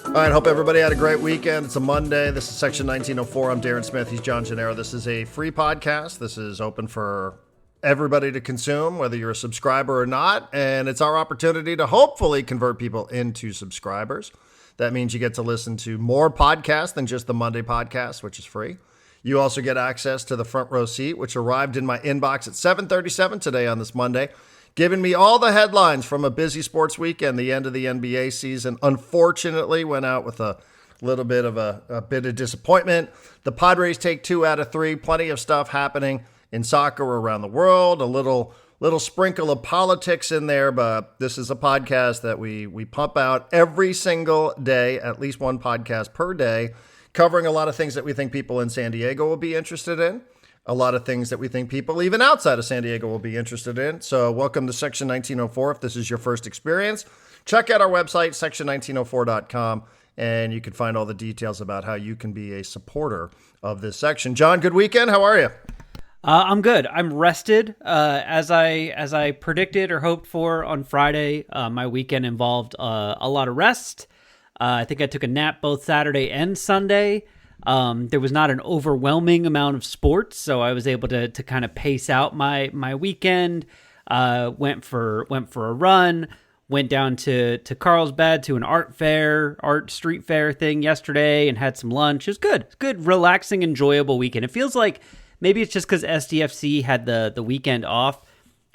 All right, hope everybody had a great weekend. It's a Monday. This is Section 1904. I'm Darren Smith. He's John Gennaro. This is a free podcast. This is open for everybody to consume, whether you're a subscriber or not. And it's our opportunity to hopefully convert people into subscribers. That means you get to listen to more podcasts than just the Monday podcast, which is free. You also get access to the front row seat, which arrived in my inbox at 7:37 today on this Monday, giving me all the headlines from a busy sports weekend. The end of the NBA season, unfortunately, went out with a little bit of a bit of disappointment. The Padres take 2 out of 3. Plenty of stuff happening in soccer around the world. A little sprinkle of politics in there, but this is a podcast that we pump out every single day, at least one podcast per day, covering a lot of things that we think people in San Diego will be interested in. A lot of things that we think people even outside of San Diego will be interested in. So welcome to Section 1904. If this is your first experience, check out our website, section1904.com, and you can find all the details about how you can be a supporter of this section. John, good weekend. How are you? I'm good. I'm rested. As I predicted or hoped for on Friday, my weekend involved a lot of rest. I think I took a nap both Saturday and Sunday. There was not an overwhelming amount of sports, so I was able to kind of pace out my weekend. Went for a run, went down to Carlsbad to an art street fair thing yesterday, and had some lunch. It was good. It's good, relaxing, enjoyable weekend. It feels like maybe it's just because SDFC had the weekend off,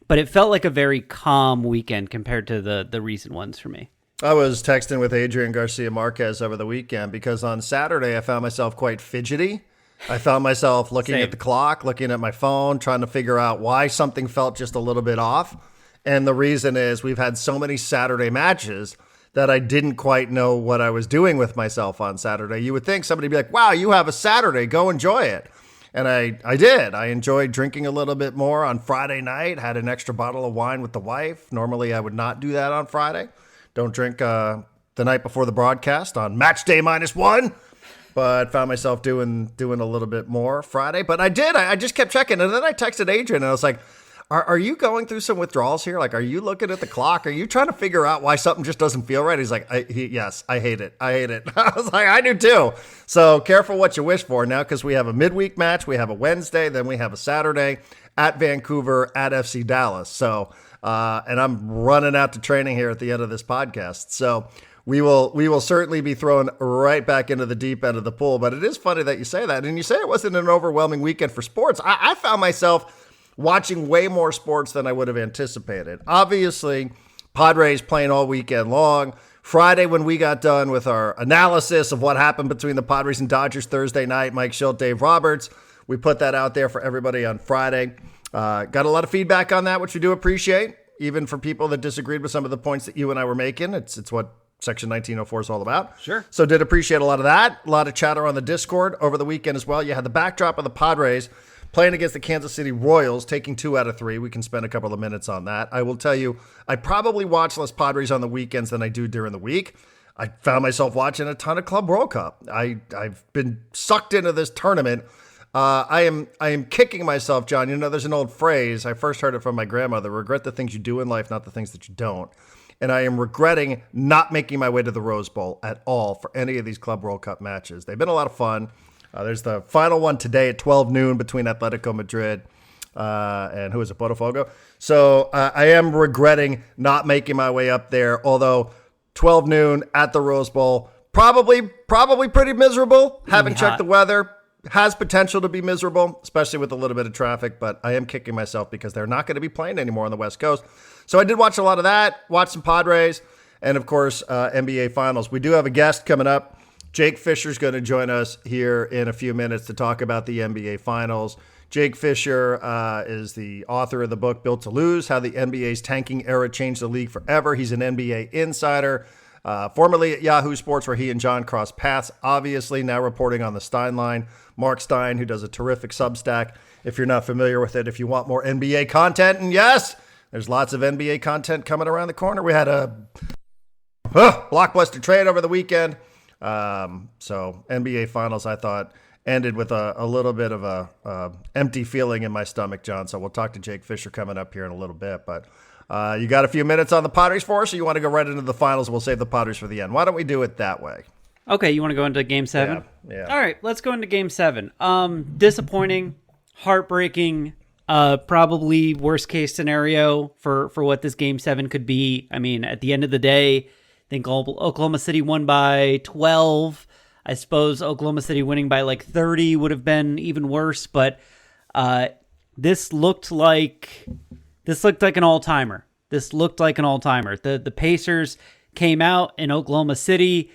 but it felt like a very calm weekend compared to the recent ones for me. I was texting with Adrian Garcia Marquez over the weekend because on Saturday I found myself quite fidgety. I found myself looking at the clock, looking at my phone, trying to figure out why something felt just a little bit off. And the reason is we've had so many Saturday matches that I didn't quite know what I was doing with myself on Saturday. You would think somebody would be like, wow, you have a Saturday, go enjoy it. And I did. I enjoyed drinking a little bit more on Friday night, had an extra bottle of wine with the wife. Normally I would not do that on Friday. Don't drink the night before the broadcast on match day -1, but found myself doing a little bit more Friday. But I did. I just kept checking. And then I texted Adrian and I was like, are you going through some withdrawals here? Like, are you looking at the clock? Are you trying to figure out why something just doesn't feel right? He's like, yes, I hate it. I hate it. I was like, I do too. So careful what you wish for now, because we have a midweek match. We have a Wednesday. Then we have a Saturday at Vancouver at FC Dallas. So, and I'm running out to training here at the end of this podcast. So we will certainly be thrown right back into the deep end of the pool. But it is funny that you say that. And you say it wasn't an overwhelming weekend for sports. I found myself watching way more sports than I would have anticipated. Obviously, Padres playing all weekend long. Friday, when we got done with our analysis of what happened between the Padres and Dodgers Thursday night, Mike Schilt, Dave Roberts, we put that out there for everybody on Friday. Got a lot of feedback on that, which we do appreciate, even for people that disagreed with some of the points that you and I were making. It's what Section 1904 is all about. Sure. So did appreciate a lot of that. A lot of chatter on the Discord over the weekend as well. You had the backdrop of the Padres playing against the Kansas City Royals, taking 2 out of 3. We can spend a couple of minutes on that. I will tell you, I probably watch less Padres on the weekends than I do during the week. I found myself watching a ton of Club World Cup. I've been sucked into this tournament. I am kicking myself, John. You know, there's an old phrase. I first heard it from my grandmother: regret the things you do in life, not the things that you don't. And I am regretting not making my way to the Rose Bowl at all for any of these Club World Cup matches. They've been a lot of fun. There's the final one today at 12 noon between Atletico Madrid and who is it, Botafogo. So I am regretting not making my way up there, although 12 noon at the Rose Bowl, probably pretty miserable. Haven't checked the weather. Has potential to be miserable, especially with a little bit of traffic, but I am kicking myself because they're not going to be playing anymore on the West Coast. So I did watch a lot of that, watch some Padres, and of course, NBA Finals. We do have a guest coming up. Jake Fischer is going to join us here in a few minutes to talk about the NBA Finals. Jake Fischer is the author of the book Built to Lose: How the NBA's Tanking Era Changed the League Forever. He's an NBA insider, formerly at Yahoo Sports, where he and John crossed paths, obviously now reporting on the Stein line. Mark Stein, who does a terrific Substack. If you're not familiar with it, if you want more NBA content, and yes, there's lots of NBA content coming around the corner. We had a blockbuster trade over the weekend. So NBA Finals, I thought, ended with a little bit of a empty feeling in my stomach, John. So we'll talk to Jake Fischer coming up here in a little bit. But you got a few minutes on the Padres for us, or you want to go right into the finals? We'll save the Padres for the end. Why don't we do it that way? Okay, you want to go into Game 7? Yeah. All right, let's go into Game 7. Disappointing, heartbreaking, probably worst case scenario for what this Game 7 could be. I mean, at the end of the day, I think Oklahoma City won by 12. I suppose Oklahoma City winning by like 30 would have been even worse, but this looked like an all-timer. The Pacers came out in Oklahoma City.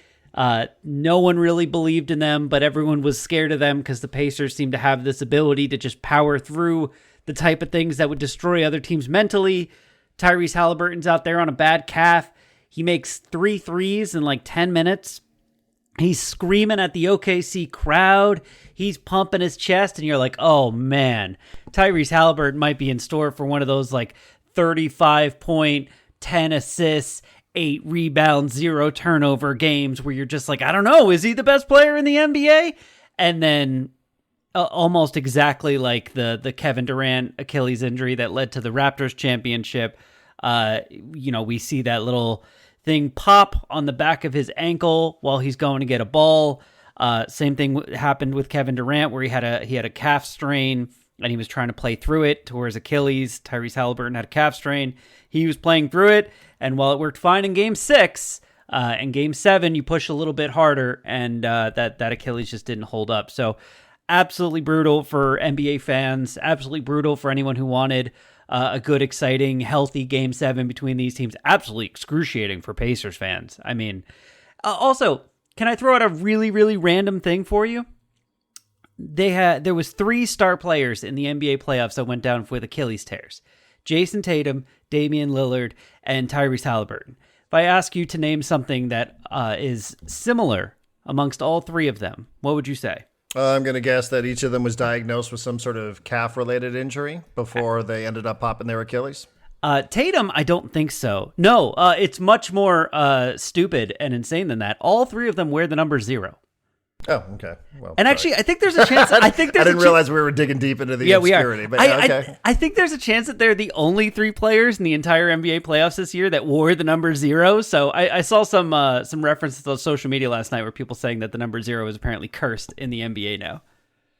No one really believed in them, but everyone was scared of them because the Pacers seemed to have this ability to just power through the type of things that would destroy other teams mentally. Tyrese Haliburton's out there on a bad calf. He makes 3 threes in like 10 minutes. He's screaming at the OKC crowd. He's pumping his chest, and you're like, oh man, Tyrese Haliburton might be in store for one of those like 35-point, 10 assists, 8 rebounds, 0 turnover games where you're just like, I don't know, is he the best player in the NBA? And then almost exactly like the Kevin Durant Achilles injury that led to the Raptors championship. We see that little thing pop on the back of his ankle while he's going to get a ball. Same thing happened with Kevin Durant where he had a calf strain and he was trying to play through it to his Achilles. Tyrese Haliburton had a calf strain. He was playing through it, and while it worked fine in Game 6, in Game 7 you push a little bit harder, and that Achilles just didn't hold up. So absolutely brutal for NBA fans, absolutely brutal for anyone who wanted a good, exciting, healthy Game 7 between these teams. Absolutely excruciating for Pacers fans. I mean, also, can I throw out a really, really random thing for you? There was 3 star players in the NBA playoffs that went down with Achilles tears. Jason Tatum, Damian Lillard, and Tyrese Haliburton. If I ask you to name something that is similar amongst all 3 of them, what would you say? I'm going to guess that each of them was diagnosed with some sort of calf-related injury before they ended up popping their Achilles. Tatum, I don't think so. No, it's much more stupid and insane than that. All 3 of them wear the number 0. Oh, okay. Well, and actually, I think there's a chance. I didn't realize we were digging deep into the obscurity. We are. But yeah, okay. I think there's a chance that they're the only 3 players in the entire NBA playoffs this year that wore the number 0. So I saw some references on social media last night where people saying that the number 0 is apparently cursed in the NBA now.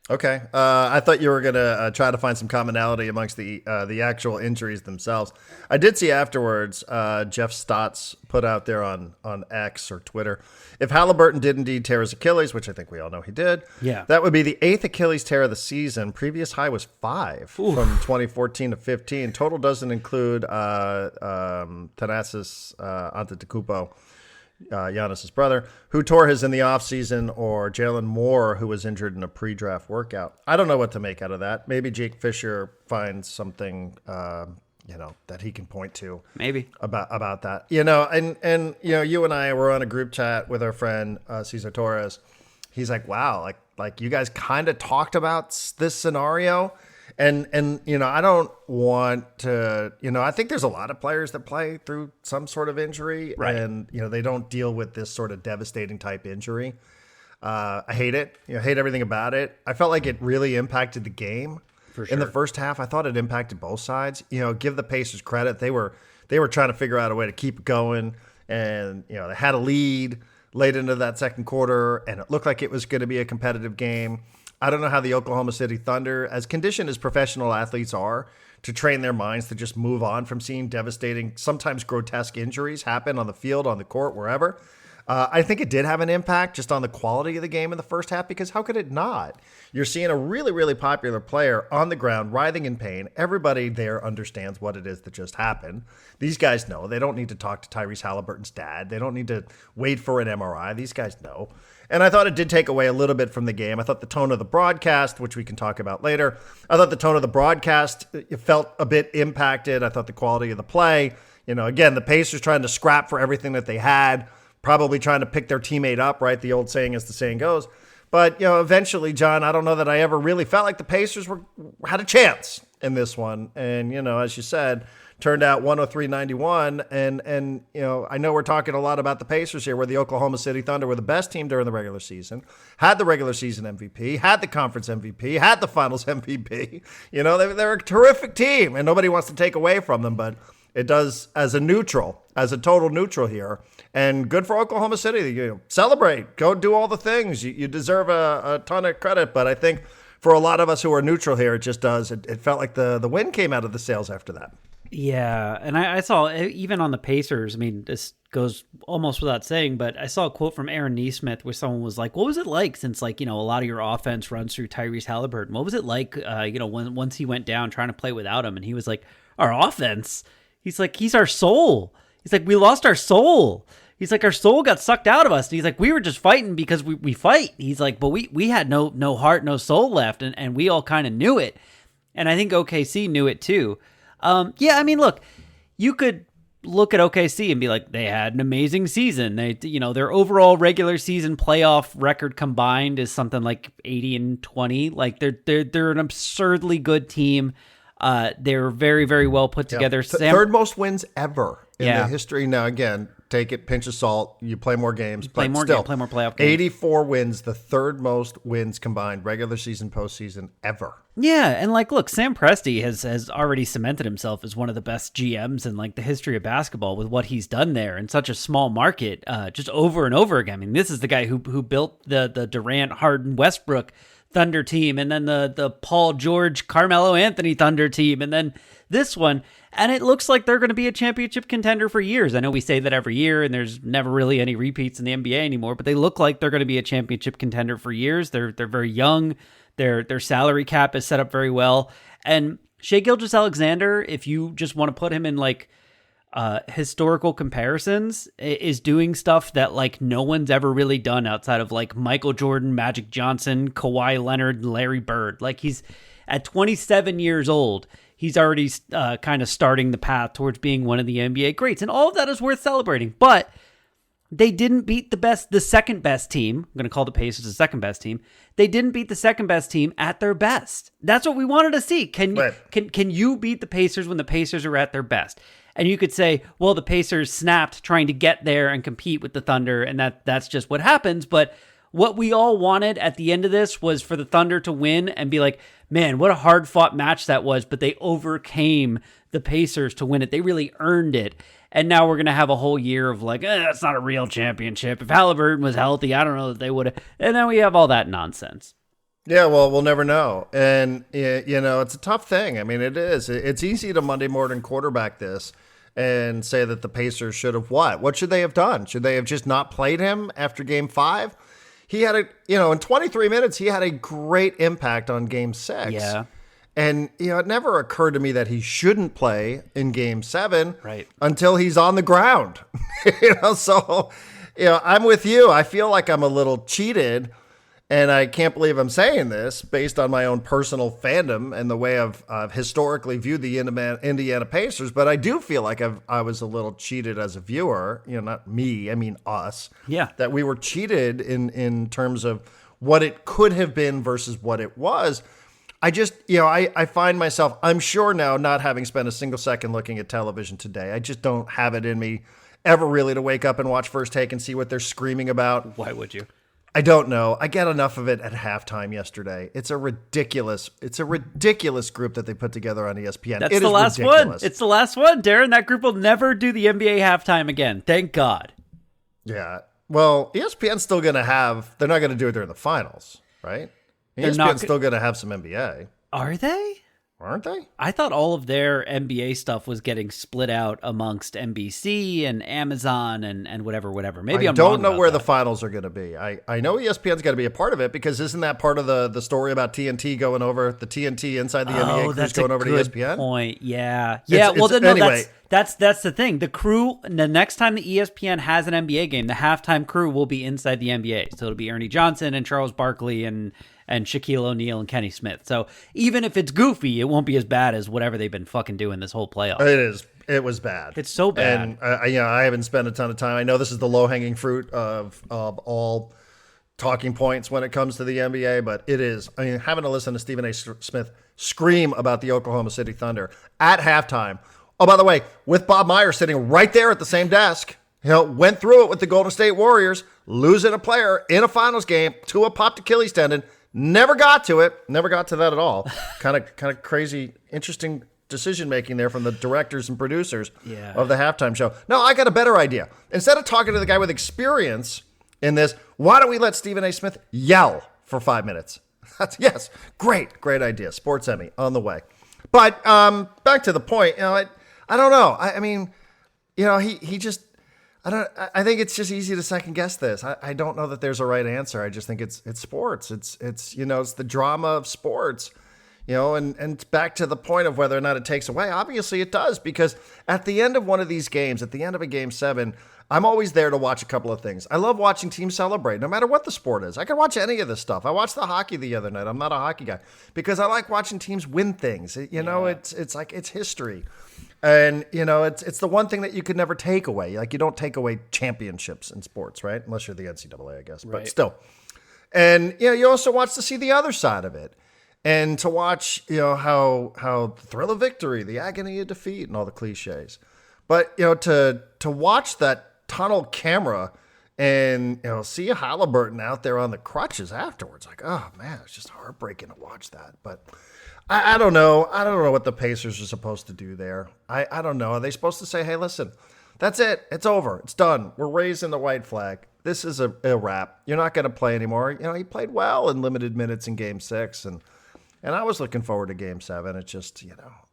Okay. I thought you were going to try to find some commonality amongst the actual injuries themselves. I did see afterwards Jeff Stotts put out there on X or Twitter, if Haliburton did indeed tear his Achilles, which I think we all know he did, that would be the 8th Achilles tear of the season. Previous high was 5 from 2014 to 15. Total doesn't include Thanasis Antetokounmpo, Giannis's brother, who tore his in the offseason, or Jalen Moore, who was injured in a pre-draft workout. I don't know what to make out of that. Maybe Jake Fischer finds something, that he can point to. Maybe about that. And you and I were on a group chat with our friend Cesar Torres. He's like, wow, like you guys kind of talked about this scenario. And I don't want to, I think there's a lot of players that play through some sort of injury, right, and, they don't deal with this sort of devastating type injury. I hate it. Hate everything about it. I felt like it really impacted the game. For sure. In the first half, I thought it impacted both sides. Give the Pacers credit. They were trying to figure out a way to keep it going, and, they had a lead late into that second quarter, and it looked like it was going to be a competitive game. I don't know how the Oklahoma City Thunder, as conditioned as professional athletes are, to train their minds to just move on from seeing devastating, sometimes grotesque injuries happen on the field, on the court, wherever. I think it did have an impact just on the quality of the game in the first half, because how could it not? You're seeing a really, really popular player on the ground writhing in pain. Everybody there understands what it is that just happened. These guys know. They don't need to talk to Tyrese Haliburton's dad. They don't need to wait for an MRI. These guys know. And I thought it did take away a little bit from the game. I thought the tone of the broadcast, which we can talk about later, I thought the tone of the broadcast, it felt a bit impacted. I thought the quality of the play, again, the Pacers trying to scrap for everything that they had, probably trying to pick their teammate up, right? The old saying, as the saying goes. But, eventually, John, I don't know that I ever really felt like the Pacers had a chance in this one. And, as you said, turned out 103-91. And I know we're talking a lot about the Pacers here, where the Oklahoma City Thunder were the best team during the regular season, had the regular season MVP, had the conference MVP, had the finals MVP. They're a terrific team, and nobody wants to take away from them. But it does, as a total neutral here. And good for Oklahoma City. Celebrate. Go do all the things. You deserve a ton of credit. But I think for a lot of us who are neutral here, it just does. It felt like the wind came out of the sails after that. Yeah, and I saw, even on the Pacers, I mean, this goes almost without saying, but I saw a quote from Aaron Nesmith where someone was like, what was it like since, a lot of your offense runs through Tyrese Haliburton? What was it like, once he went down trying to play without him? And he was like, our offense? He's like, he's our soul. He's like, we lost our soul. He's like, our soul got sucked out of us. And he's like, we were just fighting because we fight. He's like, but we had no heart, no soul left. And we all kind of knew it. And I think OKC knew it too. I mean, look, you could look at OKC and be like, they had an amazing season. They, their overall regular season playoff record combined is something like 80-20. Like they're an absurdly good team. They're very, very well put together. Third most wins ever in the history. Now, again, take it, pinch of salt. You play more games. Play more playoff games. 84 wins, the third most wins combined, regular season, postseason ever. Yeah, and look, Sam Presti has already cemented himself as one of the best GMs in the history of basketball with what he's done there in such a small market, just over and over again. I mean, this is the guy who built the Durant, Harden, Westbrook Thunder team, and then the Paul George, Carmelo Anthony Thunder team, and then this one. And it looks like they're going to be a championship contender for years. I know we say that every year, and there's never really any repeats in the NBA anymore, but they look like they're going to be a championship contender for years. They're very young. Their salary cap is set up very well. And Shai Gilgeous-Alexander, if you just want to put him in historical comparisons, is doing stuff that no one's ever really done outside of Michael Jordan, Magic Johnson, Kawhi Leonard, and Larry Bird. He's at 27 years old. He's already kind of starting the path towards being one of the NBA greats. And all of that is worth celebrating. But they didn't beat the second best team. I'm going to call the Pacers the second best team. They didn't beat the second best team at their best. That's what we wanted to see. Can you beat the Pacers when the Pacers are at their best? And you could say, well, the Pacers snapped trying to get there and compete with the Thunder, and that's just what happens. But what we all wanted at the end of this was for the Thunder to win and be like, man, what a hard-fought match that was, but they overcame the Pacers to win it. They really earned it. And now we're going to have a whole year of that's not a real championship. If Haliburton was healthy, I don't know that they would have. And then we have all that nonsense. Yeah, well, we'll never know. And, it's a tough thing. I mean, it is. It's easy to Monday morning quarterback this and say that the Pacers should have what? What should they have done? Should they have just not played him after Game 5? He had in 23 minutes, he had a great impact on Game 6. Yeah. And, it never occurred to me that he shouldn't play in Game 7 right until he's on the ground. So, I'm with you. I feel like I'm a little cheated, and I can't believe I'm saying this based on my own personal fandom and the way I've historically viewed the Indiana Pacers, but I do feel like I was a little cheated as a viewer. Not me, I mean us. Yeah. That we were cheated in terms of what it could have been versus what it was. I just, I find myself, I'm sure now, not having spent a single second looking at television today, I just don't have it in me ever really to wake up and watch First Take and see what they're screaming about. Why would you? I don't know. I get enough of it at halftime yesterday. It's a ridiculous group that they put together on ESPN. That's the last one. It's the last one, Darren. That group will never do the NBA halftime again. Thank God. Yeah. Well, ESPN's still going to they're not going to do it during the finals, right? ESPN's still going to have some NBA. Are they? Aren't they? I thought all of their NBA stuff was getting split out amongst NBC and Amazon and whatever. Maybe I I'm don't wrong know about where that. The finals are going to be. I know ESPN's got to be a part of it because isn't that part of the story about TNT going over the TNT inside the NBA crews going over to ESPN? Point. Yeah. Anyway. That's the thing. The crew. The next time the ESPN has an NBA game, the halftime crew will be inside the NBA. So it'll be Ernie Johnson and Charles Barkley and Shaquille O'Neal and Kenny Smith. So even if it's goofy, it won't be as bad as whatever they've been fucking doing this whole playoff. It is. It was bad. It's so bad. And I haven't spent a ton of time. I know this is the low hanging fruit of all talking points when it comes to the NBA, but it is. I mean, having to listen to Stephen A. Smith scream about the Oklahoma City Thunder at halftime. Oh, by the way, with Bob Myers sitting right there at the same desk, went through it with the Golden State Warriors, losing a player in a finals game to a popped Achilles tendon. Never got to it. Never got to that at all. Kind of crazy, interesting decision making there from the directors and producers of the halftime show. No, I got a better idea. Instead of talking to the guy with experience in this, why don't we let Stephen A. Smith yell for 5 minutes? Yes, great idea. Sports Emmy on the way. But back to the point, I don't know. I mean, he just, I think it's just easy to second guess this. I don't know that there's a right answer. I just think it's sports. It's the drama of sports, and back to the point of whether or not it takes away. Obviously it does, because at the end of one of these games, at the end of a game 7, I'm always there to watch a couple of things. I love watching teams celebrate, no matter what the sport is. I can watch any of this stuff. I watched the hockey the other night. I'm not a hockey guy, because I like watching teams win things. It's like, it's history. And, it's the one thing that you could never take away. Like, you don't take away championships in sports, right? Unless you're the NCAA, I guess. Right. But still. And, you also watch to see the other side of it. And to watch, how the thrill of victory, the agony of defeat, and all the cliches. But, to watch that tunnel camera and, see Haliburton out there on the crutches afterwards. Like, oh, man, it's just heartbreaking to watch that. But I don't know. I don't know what the Pacers are supposed to do there. I don't know. Are they supposed to say, hey, listen, that's it. It's over. It's done. We're raising the white flag. This is a wrap. You're not going to play anymore. He played well in limited minutes in Game 6, and I was looking forward to Game 7. It just,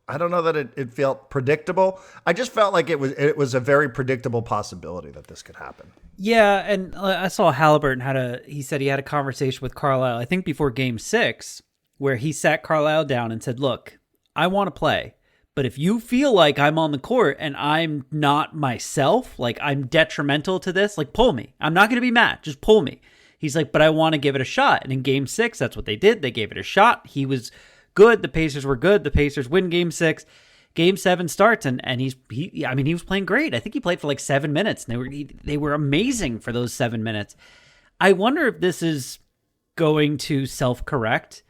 I don't know that it felt predictable. I just felt like it was a very predictable possibility that this could happen. Yeah, and I saw Haliburton he said he had a conversation with Carlisle, I think before Game 6, where he sat Carlisle down and said, look, I want to play, but if you feel like I'm on the court and I'm not myself, like I'm detrimental to this, like pull me. I'm not going to be mad. Just pull me. He's like, but I want to give it a shot. And in Game 6, that's what they did. They gave it a shot. He was good. The Pacers were good. The Pacers win Game 6. Game 7 starts, and he was playing great. I think he played for like 7 minutes, and they were amazing for those 7 minutes. I wonder if this is going to self-correct,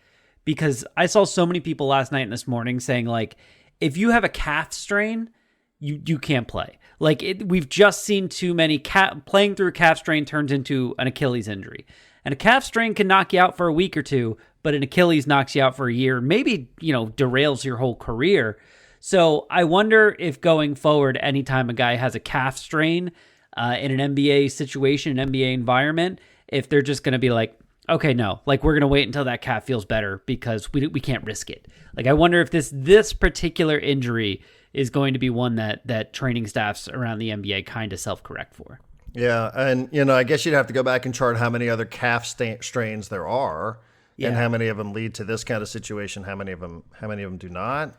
because I saw so many people last night and this morning saying, like, if you have a calf strain, you can't play. Like, we've just seen too many playing through a calf strain turns into an Achilles injury. And a calf strain can knock you out for a week or two, but an Achilles knocks you out for a year, maybe, derails your whole career. So I wonder if going forward, anytime a guy has a calf strain in an NBA situation, an NBA environment, if they're just going to be like, okay, no, like we're going to wait until that calf feels better because we can't risk it. Like, I wonder if this particular injury is going to be one that training staffs around the NBA kind of self-correct for. Yeah, and, I guess you'd have to go back and chart how many other calf strains there are, and how many of them lead to this kind of situation, how many of them do not.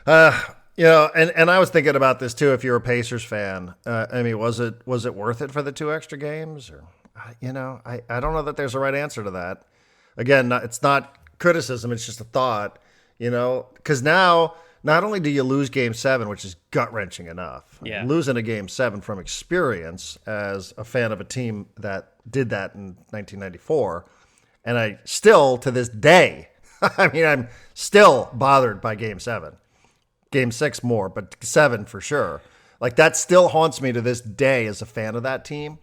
And I was thinking about this too. If you're a Pacers fan, was it worth it for the 2 extra games? Or, I don't know that there's a right answer to that. Again, it's not criticism; it's just a thought. Because now not only do you lose Game 7, which is gut wrenching enough, losing a Game 7 from experience as a fan of a team that did that in 1994, and I still to this day, I'm still bothered by Game 7. Game 6 more, but 7 for sure. Like, that still haunts me to this day as a fan of that team.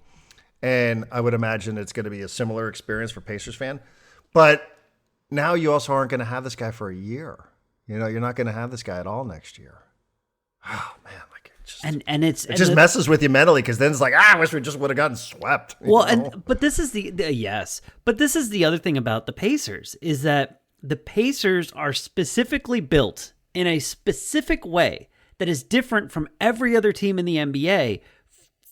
And I would imagine it's going to be a similar experience for Pacers fan. But now you also aren't going to have this guy for a year. You're not going to have this guy at all next year. Oh, man. Like, it just messes with you mentally, because then it's like, I wish we just would have gotten swept. But this is But this is the other thing about the Pacers, is that the Pacers are specifically built in a specific way that is different from every other team in the NBA,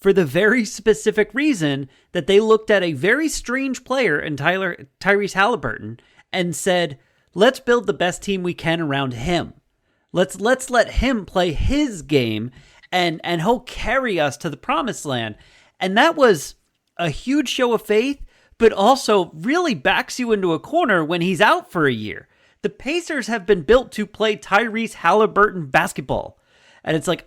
for the very specific reason that they looked at a very strange player in Tyrese Haliburton and said, let's build the best team we can around him. Let's let him play his game, and he'll carry us to the promised land. And that was a huge show of faith, but also really backs you into a corner when he's out for a year. The Pacers have been built to play Tyrese Haliburton basketball. And it's like,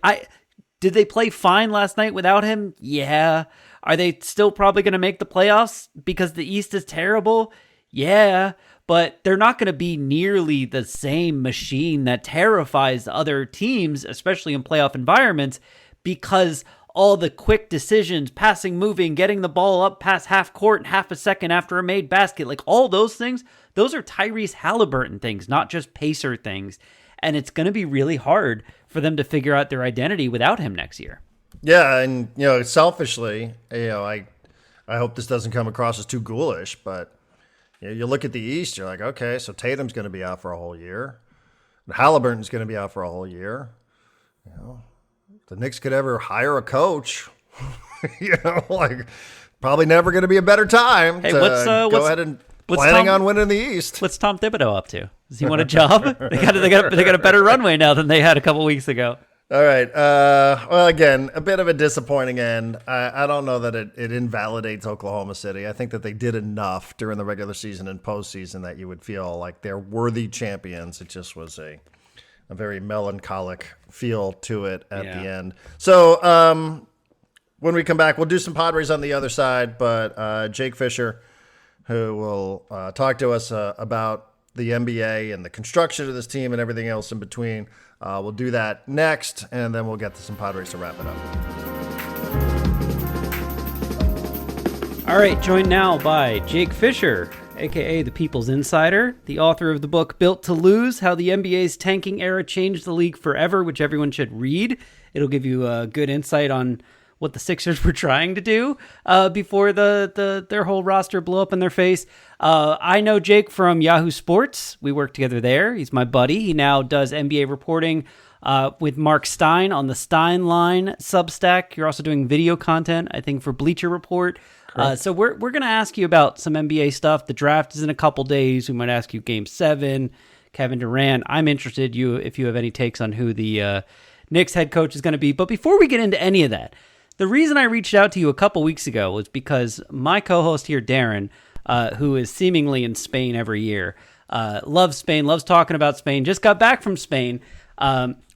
Did they play fine last night without him? Yeah. Are they still probably going to make the playoffs because the East is terrible? Yeah. But they're not going to be nearly the same machine that terrifies other teams, especially in playoff environments, because all the quick decisions, passing, moving, getting the ball up past half court in half a second after a made basket, like all those things, those are Tyrese Haliburton things, not just Pacer things. And it's going to be really hard for them to figure out their identity without him next year. Yeah, and selfishly, I hope this doesn't come across as too ghoulish, but you look at the East, you're like, okay, so Tatum's going to be out for a whole year. Halliburton's going to be out for a whole year. The Knicks could ever hire a coach, probably never going to be a better time to go ahead and planning on winning the East. What's Tom Thibodeau up to? Does he want a job? They got a better runway now than they had a couple weeks ago. All right. Well, again, a bit of a disappointing end. I don't know that it invalidates Oklahoma City. I think that they did enough during the regular season and postseason that you would feel like they're worthy champions. It just was a very melancholic feel to it at the end. So when we come back, we'll do some Padres on the other side, but Jake Fischer, who will talk to us about the NBA and the construction of this team and everything else in between. We'll do that next, and then we'll get to some Padres to wrap it up. All right, joined now by Jake Fischer, a.k.a. the People's Insider, the author of the book Built to Lose, How the NBA's Tanking Era Changed the League Forever, which everyone should read. It'll give you a good insight on what the Sixers were trying to do before their whole roster blew up in their face. I know Jake from Yahoo Sports. We work together there. He's my buddy. He now does NBA reporting with Mark Stein on the Stein Line Substack. You're also doing video content, I think, for Bleacher Report. So we're going to ask you about some NBA stuff. The draft is in a couple days. We might ask you Game 7, Kevin Durant. I'm interested if you have any takes on who the Knicks head coach is going to be. But before we get into any of that, the reason I reached out to you a couple weeks ago was because my co-host here, Darren, who is seemingly in Spain every year, loves Spain, loves talking about Spain, just got back from Spain,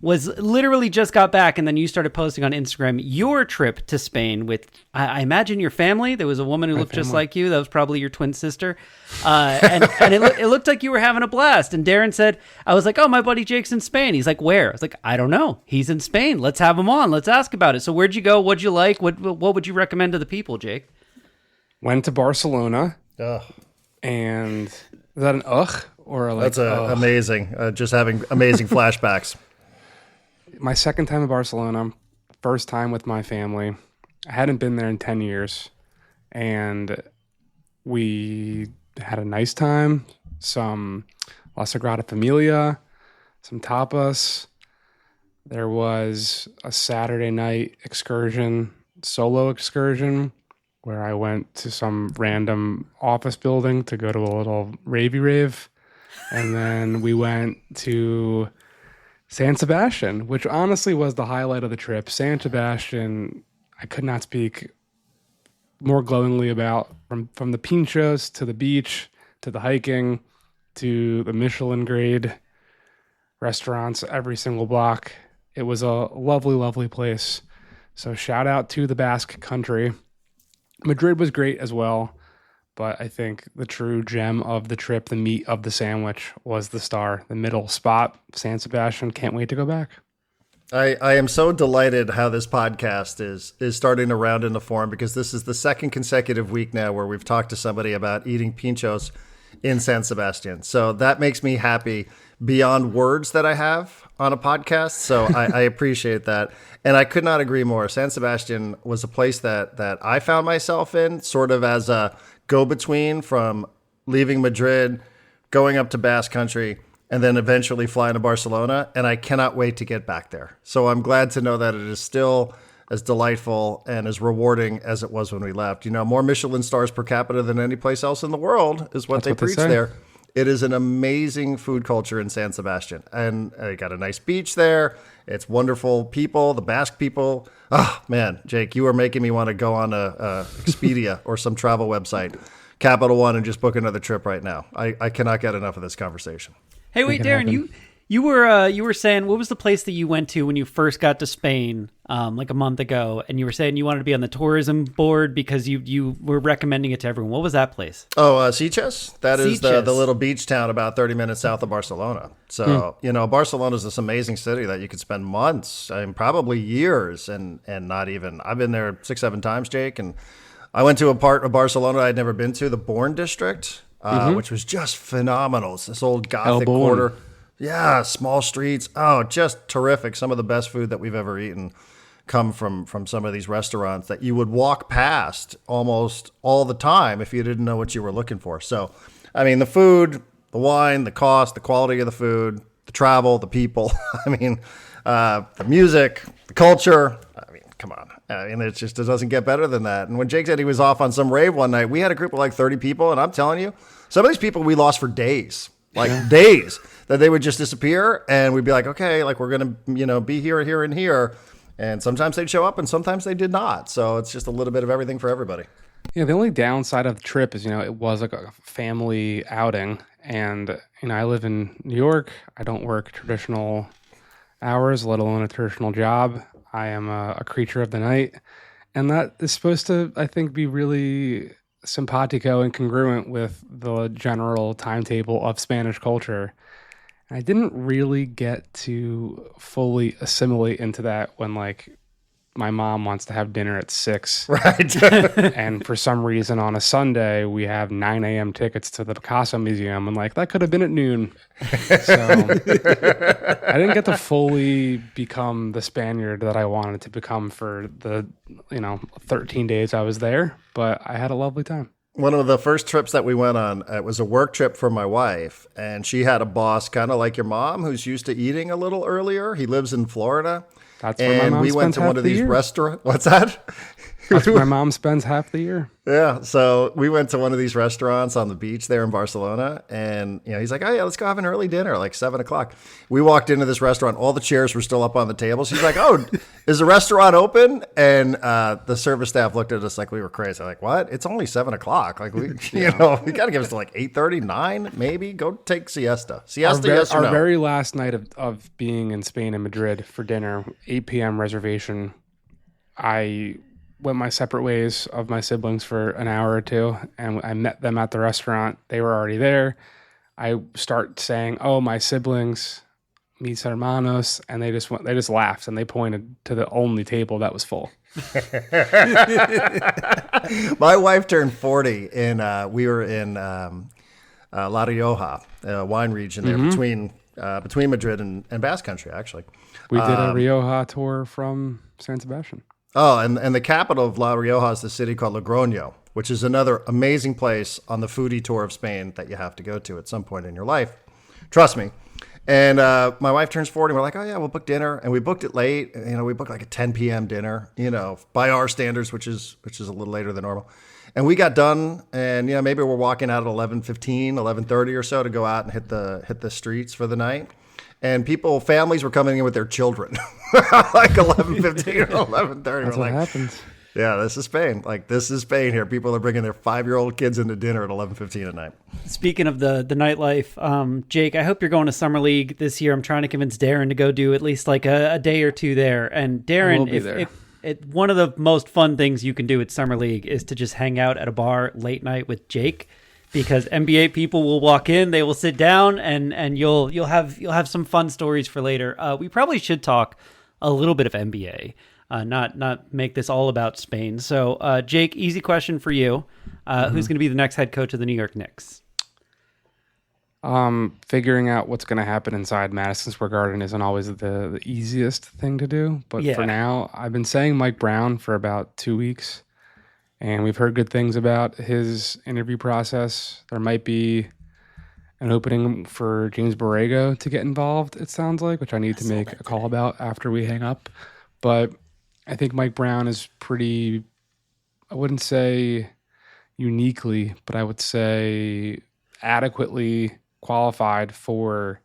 was literally just got back, and then you started posting on Instagram your trip to Spain with, I imagine, your family. There was a woman who looked just like you. That was probably your twin sister. And it looked like you were having a blast. And Darren said, I was like, oh, my buddy Jake's in Spain. He's like, where? I was like, I don't know. He's in Spain. Let's have him on. Let's ask about it. So where'd you go? What'd you like? What would you recommend to the people, Jake? Went to Barcelona. Ugh. And is that an ugh? Or like, that's amazing. Just having amazing flashbacks. My second time in Barcelona, first time with my family. I hadn't been there in 10 years. And we had a nice time. Some La Sagrada Familia, some tapas. There was a Saturday night solo excursion, where I went to some random office building to go to a little ravey rave. And then we went to San Sebastian, which honestly was the highlight of the trip. San Sebastian, I could not speak more glowingly about, from the pinchos to the beach to the hiking to the Michelin grade restaurants every single block. It was a lovely, lovely place. So shout out to the Basque country. Madrid was great as well, but I think the true gem of the trip, the meat of the sandwich, was the star, the middle spot, San Sebastian. Can't wait to go back. I am so delighted how this podcast is starting to round into form, because this is the second consecutive week now where we've talked to somebody about eating pinchos in San Sebastian. So that makes me happy beyond words that I have on a podcast. So I appreciate that. And I could not agree more. San Sebastian was a place that I found myself in, sort of as a go-between from leaving Madrid, going up to Basque Country, and then eventually flying to Barcelona. And I cannot wait to get back there. So I'm glad to know that it is still as delightful and as rewarding as it was when we left. More Michelin stars per capita than any place else in the world is what they preach there. It is an amazing food culture in San Sebastian. And they got a nice beach there. It's wonderful people, the Basque people. Oh, man, Jake, you are making me want to go on a Expedia or some travel website, Capital One, and just book another trip right now. I cannot get enough of this conversation. Hey, wait, Darren, You were saying, what was the place that you went to when you first got to Spain, like a month ago? And you were saying you wanted to be on the tourism board because you were recommending it to everyone. What was that place? Oh, Sitges. That is Sitges. the little beach town about 30 minutes south of Barcelona. So, Barcelona is this amazing city that you could spend months, probably years, and not even. I've been there 6-7 times, Jake, and I went to a part of Barcelona I'd never been to, the Born district, which was just phenomenal. It's this old Gothic quarter. Yeah, small streets. Oh, just terrific. Some of the best food that we've ever eaten come from some of these restaurants that you would walk past almost all the time if you didn't know what you were looking for. So, the food, the wine, the cost, the quality of the food, the travel, the people. The music, the culture. Come on. It doesn't get better than that. And when Jake said he was off on some rave one night, we had a group of like 30 people, and I'm telling you, some of these people we lost for days. Days that they would just disappear, and we'd be like, okay, like we're gonna be here, here, and here, and sometimes they'd show up and sometimes they did not. So it's just a little bit of everything for everybody. Yeah, the only downside of the trip is it was like a family outing, and I live in New York. I don't work traditional hours, let alone a traditional job. I am a creature of the night, and that is supposed to, I think, be really simpatico and congruent with the general timetable of Spanish culture. And I didn't really get to fully assimilate into that when my mom wants to have dinner at 6. Right. And for some reason on a Sunday, we have 9 a.m. tickets to the Picasso Museum. And that could have been at noon. So I didn't get to fully become the Spaniard that I wanted to become for the, 13 days I was there. But I had a lovely time. One of the first trips that we went on, it was a work trip for my wife. And she had a boss kind of like your mom who's used to eating a little earlier. He lives in Florida. That's where my mom we went to one of these restaurants. What's that? That's where my mom spends half the year. Yeah. So we went to one of these restaurants on the beach there in Barcelona. And, he's like, oh, yeah, let's go have an early dinner, like 7 o'clock. We walked into this restaurant. All the chairs were still up on the tables. He's like, oh, is the restaurant open? And the service staff looked at us like we were crazy. Like, what? It's only 7 o'clock. Like, we got to give us to like 8:30, 9, maybe. Go take siesta. Siesta, yes or no? Our very last night of being in Spain and Madrid for dinner, 8 p.m. reservation, I went my separate ways of my siblings for an hour or two, and I met them at the restaurant. They were already there. I start saying, oh, my siblings, mis hermanos, and they just laughed, and they pointed to the only table that was full. My wife turned 40, and we were in La Rioja, a wine region there between Madrid and Basque Country, actually. We did a Rioja tour from San Sebastian. Oh, and the capital of La Rioja is the city called Logroño, which is another amazing place on the foodie tour of Spain that you have to go to at some point in your life. Trust me. And my wife turns 40. And we're like, oh, yeah, we'll book dinner. And we booked it late. We booked like a 10 p.m. dinner, by our standards, which is a little later than normal. And we got done. And, maybe we're walking out at 11:15, 11:30 or so to go out and hit the streets for the night. And families were coming in with their children, like 11:15 or 11:30. That's what happens. Yeah, this is Spain. This is Spain here. People are bringing their 5-year-old kids into dinner at 11:15 at night. Speaking of the nightlife, Jake, I hope you're going to Summer League this year. I'm trying to convince Darren to go do at least like a day or two there. And Darren, if one of the most fun things you can do at Summer League is to just hang out at a bar late night with Jake. Because NBA people will walk in, they will sit down, and you'll have some fun stories for later. We probably should talk a little bit of NBA, not make this all about Spain. So, Jake, easy question for you: who's going to be the next head coach of the New York Knicks? Figuring out what's going to happen inside Madison Square Garden isn't always the easiest thing to do. But for now, I've been saying Mike Brown for about 2 weeks. And we've heard good things about his interview process. There might be an opening for James Borrego to get involved, it sounds like, which I need to make a call about after we hang up. But I think Mike Brown is pretty, I wouldn't say uniquely, but I would say adequately qualified for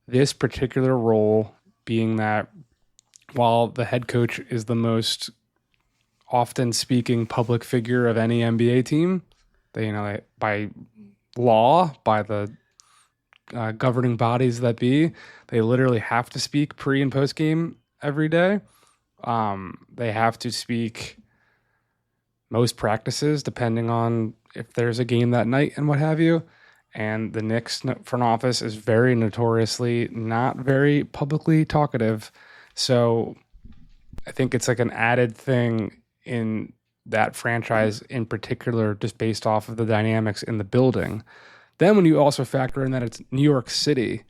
this particular role, being that while the head coach is the most often speaking public figure of any NBA team, they, by law, by the governing bodies that be, they literally have to speak pre and post game every day. They have to speak most practices depending on if there's a game that night and what have you. And the Knicks front office is very notoriously not very publicly talkative. So I think it's like an added thing in that franchise in particular, just based off of the dynamics in the building. Then when you also factor in that it's New York City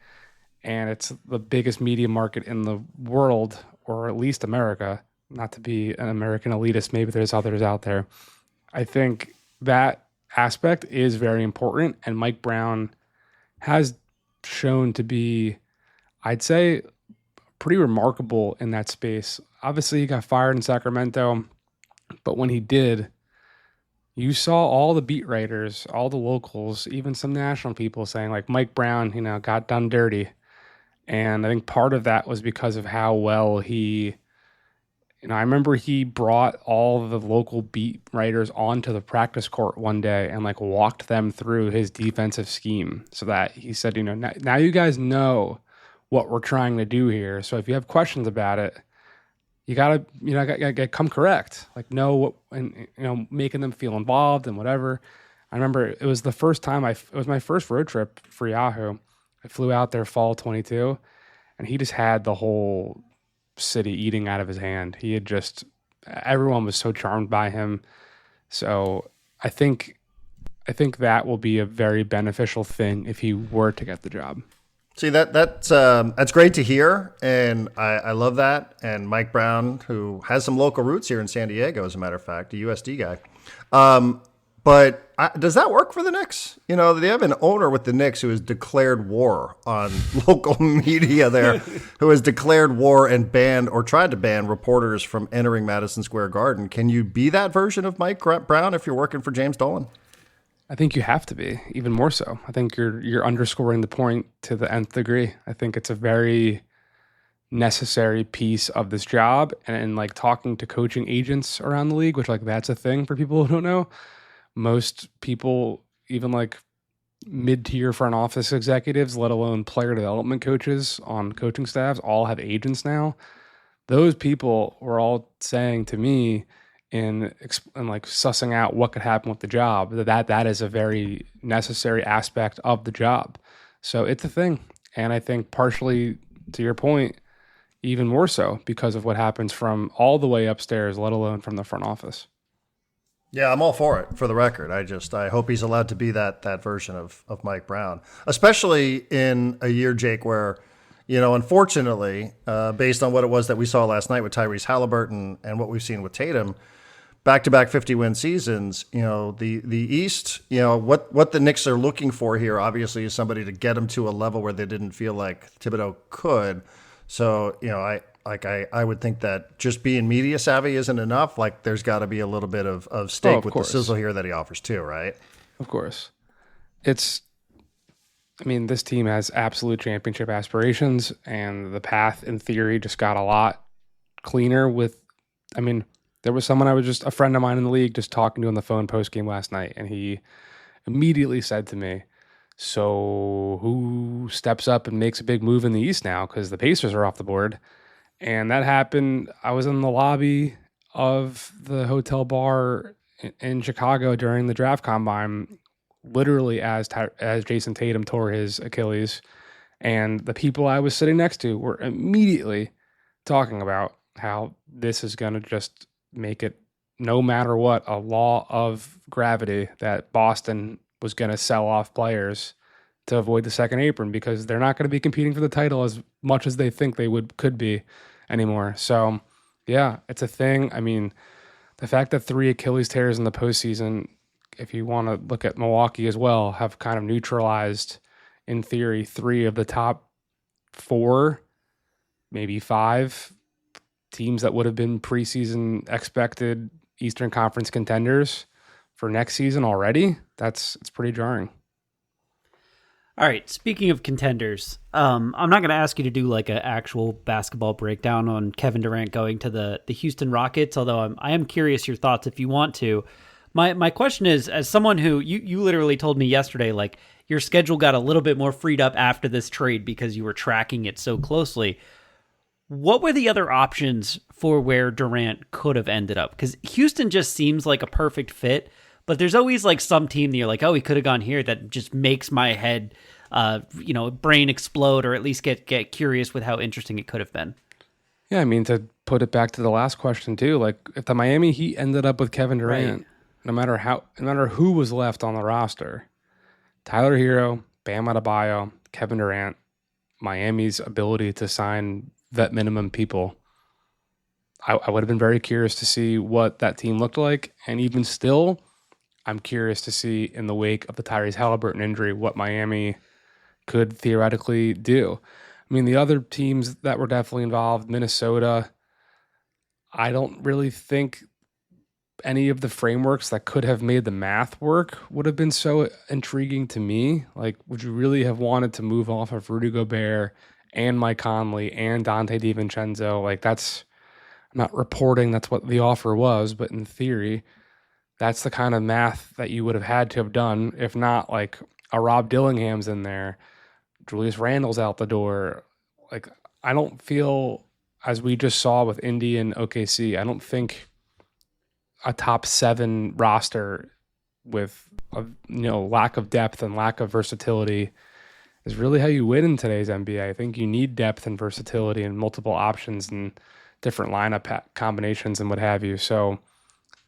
and it's the biggest media market in the world, or at least America, not to be an American elitist, maybe there's others out there. I think that aspect is very important, and Mike Brown has shown to be, I'd say, pretty remarkable in that space. Obviously, he got fired in Sacramento, but when he did, you saw all the beat writers, all the locals, even some national people saying, like, Mike Brown, got done dirty. And I think part of that was because of how well he, I remember he brought all of the local beat writers onto the practice court one day and like walked them through his defensive scheme, so that he said, now you guys know what we're trying to do here. So if you have questions about it, you gotta come correct, like know what, and making them feel involved and whatever. I remember it was the first time it was my first road trip for Yahoo. I flew out there fall 22, and he just had the whole city eating out of his hand. Everyone was so charmed by him. So I think that will be a very beneficial thing if he were to get the job. See, that's great to hear, and I love that. And Mike Brown, who has some local roots here in San Diego, as a matter of fact, a USD guy. But does that work for the Knicks? They have an owner with the Knicks who has declared war on local media there, who has declared war and banned or tried to ban reporters from entering Madison Square Garden. Can you be that version of Mike Brown if you're working for James Dolan? I think you have to be, even more so. I think you're underscoring the point to the nth degree. I think it's a very necessary piece of this job, and like talking to coaching agents around the league, which like that's a thing for people who don't know. Most people, even like mid-tier front office executives, let alone player development coaches on coaching staffs, all have agents now. Those people were all saying to me in like sussing out what could happen with the job, that is a very necessary aspect of the job. So it's a thing. And I think partially to your point, even more so because of what happens from all the way upstairs, let alone from the front office. Yeah, I'm all for it, for the record. I hope he's allowed to be that version of Mike Brown, especially in a year, Jake, where, unfortunately, based on what it was that we saw last night with Tyrese Haliburton and what we've seen with Tatum, back-to-back 50-win seasons, the East, what the Knicks are looking for here, obviously, is somebody to get them to a level where they didn't feel like Thibodeau could. So, I would think that just being media savvy isn't enough. Like, there's got to be a little bit of steak with course. The sizzle here that he offers too, right? Of course. This team has absolute championship aspirations, and the path in theory just got a lot cleaner there was someone a friend of mine in the league just talking to on the phone post game last night, and he immediately said to me, so who steps up and makes a big move in the East now? Because the Pacers are off the board. And that happened. I was in the lobby of the hotel bar in Chicago during the draft combine, literally as Jason Tatum tore his Achilles. And the people I was sitting next to were immediately talking about how this is going to just make it, no matter what, a law of gravity that Boston was going to sell off players to avoid the second apron, because they're not going to be competing for the title as much as they think they could be anymore. So yeah, it's a thing. The fact that 3 Achilles tears in the postseason, if you want to look at Milwaukee as well, have kind of neutralized, in theory, 3 of the top 4, maybe 5 teams that would have been preseason expected Eastern Conference contenders for next season already. It's pretty jarring. All right, speaking of contenders, I'm not going to ask you to do like an actual basketball breakdown on Kevin Durant going to the Houston Rockets, although I am curious your thoughts if you want to. My question is, as someone who, you literally told me yesterday, like, your schedule got a little bit more freed up after this trade because you were tracking it so closely. What were the other options for where Durant could have ended up? Because Houston just seems like a perfect fit, but there's always like some team that you're like, oh, he could have gone here, that just makes my head, brain explode, or at least get curious with how interesting it could have been. Yeah, I mean, to put it back to the last question too, like if the Miami Heat ended up with Kevin Durant, Right. no matter who was left on the roster, Tyler Hero, Bam Adebayo, Kevin Durant, Miami's ability to sign vet minimum people, I would have been very curious to see what that team looked like. And even still, I'm curious to see in the wake of the Tyrese Haliburton injury what Miami could theoretically do. I mean, the other teams that were definitely involved, Minnesota, I don't really think any of the frameworks that could have made the math work would have been so intriguing to me. Like, would you really have wanted to move off of Rudy Gobert and Mike Conley and Dante DiVincenzo? Like, I'm not reporting that's what the offer was, but in theory, that's the kind of math that you would have had to have done. If not, like, a Rob Dillingham's in there, Julius Randle's out the door. Like, I don't feel, as we just saw with Indy and OKC, I don't think a top 7 roster with a lack of depth and lack of versatility is really how you win in today's NBA. I think you need depth and versatility and multiple options and different lineup combinations and what have you. So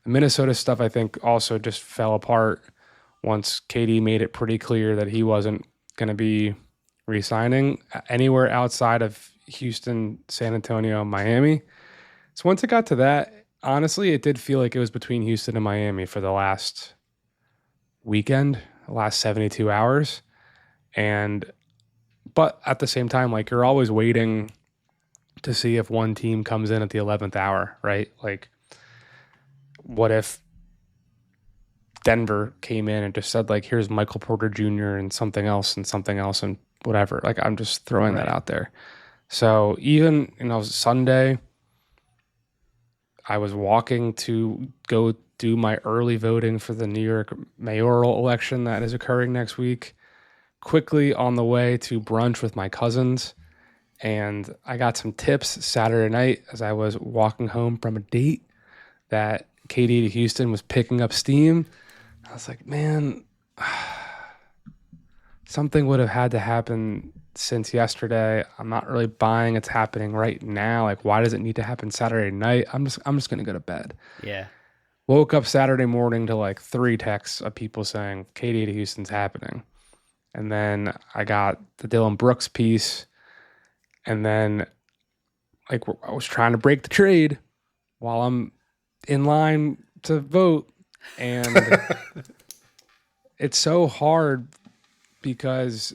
the Minnesota stuff, I think, also just fell apart once KD made it pretty clear that he wasn't going to be re-signing anywhere outside of Houston, San Antonio, Miami. So once it got to that, honestly, it did feel like it was between Houston and Miami for the last weekend, the last 72 hours. But at the same time, like, you're always waiting to see if one team comes in at the 11th hour, right? Like, what if Denver came in and just said, like, here's Michael Porter Jr. and something else and whatever. Like, I'm just throwing that out there. So even, Sunday, I was walking to go do my early voting for the New York mayoral election that is occurring next week. Quickly on the way to brunch with my cousins. And I got some tips Saturday night as I was walking home from a date that KD to Houston was picking up steam. I was like, man, something would have had to happen since yesterday. I'm not really buying it's happening right now. Like, why does it need to happen Saturday night? I'm just going to go to bed. Yeah. Woke up Saturday morning to like 3 texts of people saying KD to Houston's happening. And then I got the Dylan Brooks piece. And then, like, I was trying to break the trade while I'm in line to vote. And it's so hard because,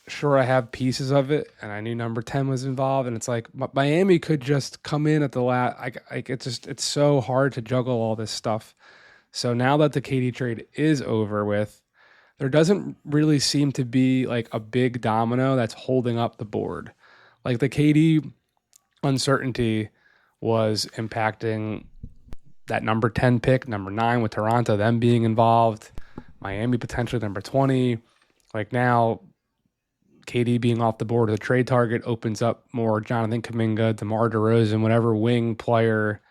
sure, I have pieces of it, and I knew number 10 was involved. And it's like, Miami could just come in at the last. It's so hard to juggle all this stuff. So now that the KD trade is over with, there doesn't really seem to be like a big domino that's holding up the board. Like, the KD uncertainty was impacting that number 10 pick, number 9 with Toronto, them being involved, Miami potentially number 20. Like, now KD being off the board of the trade target opens up more Jonathan Kuminga, DeMar DeRozan, whatever wing player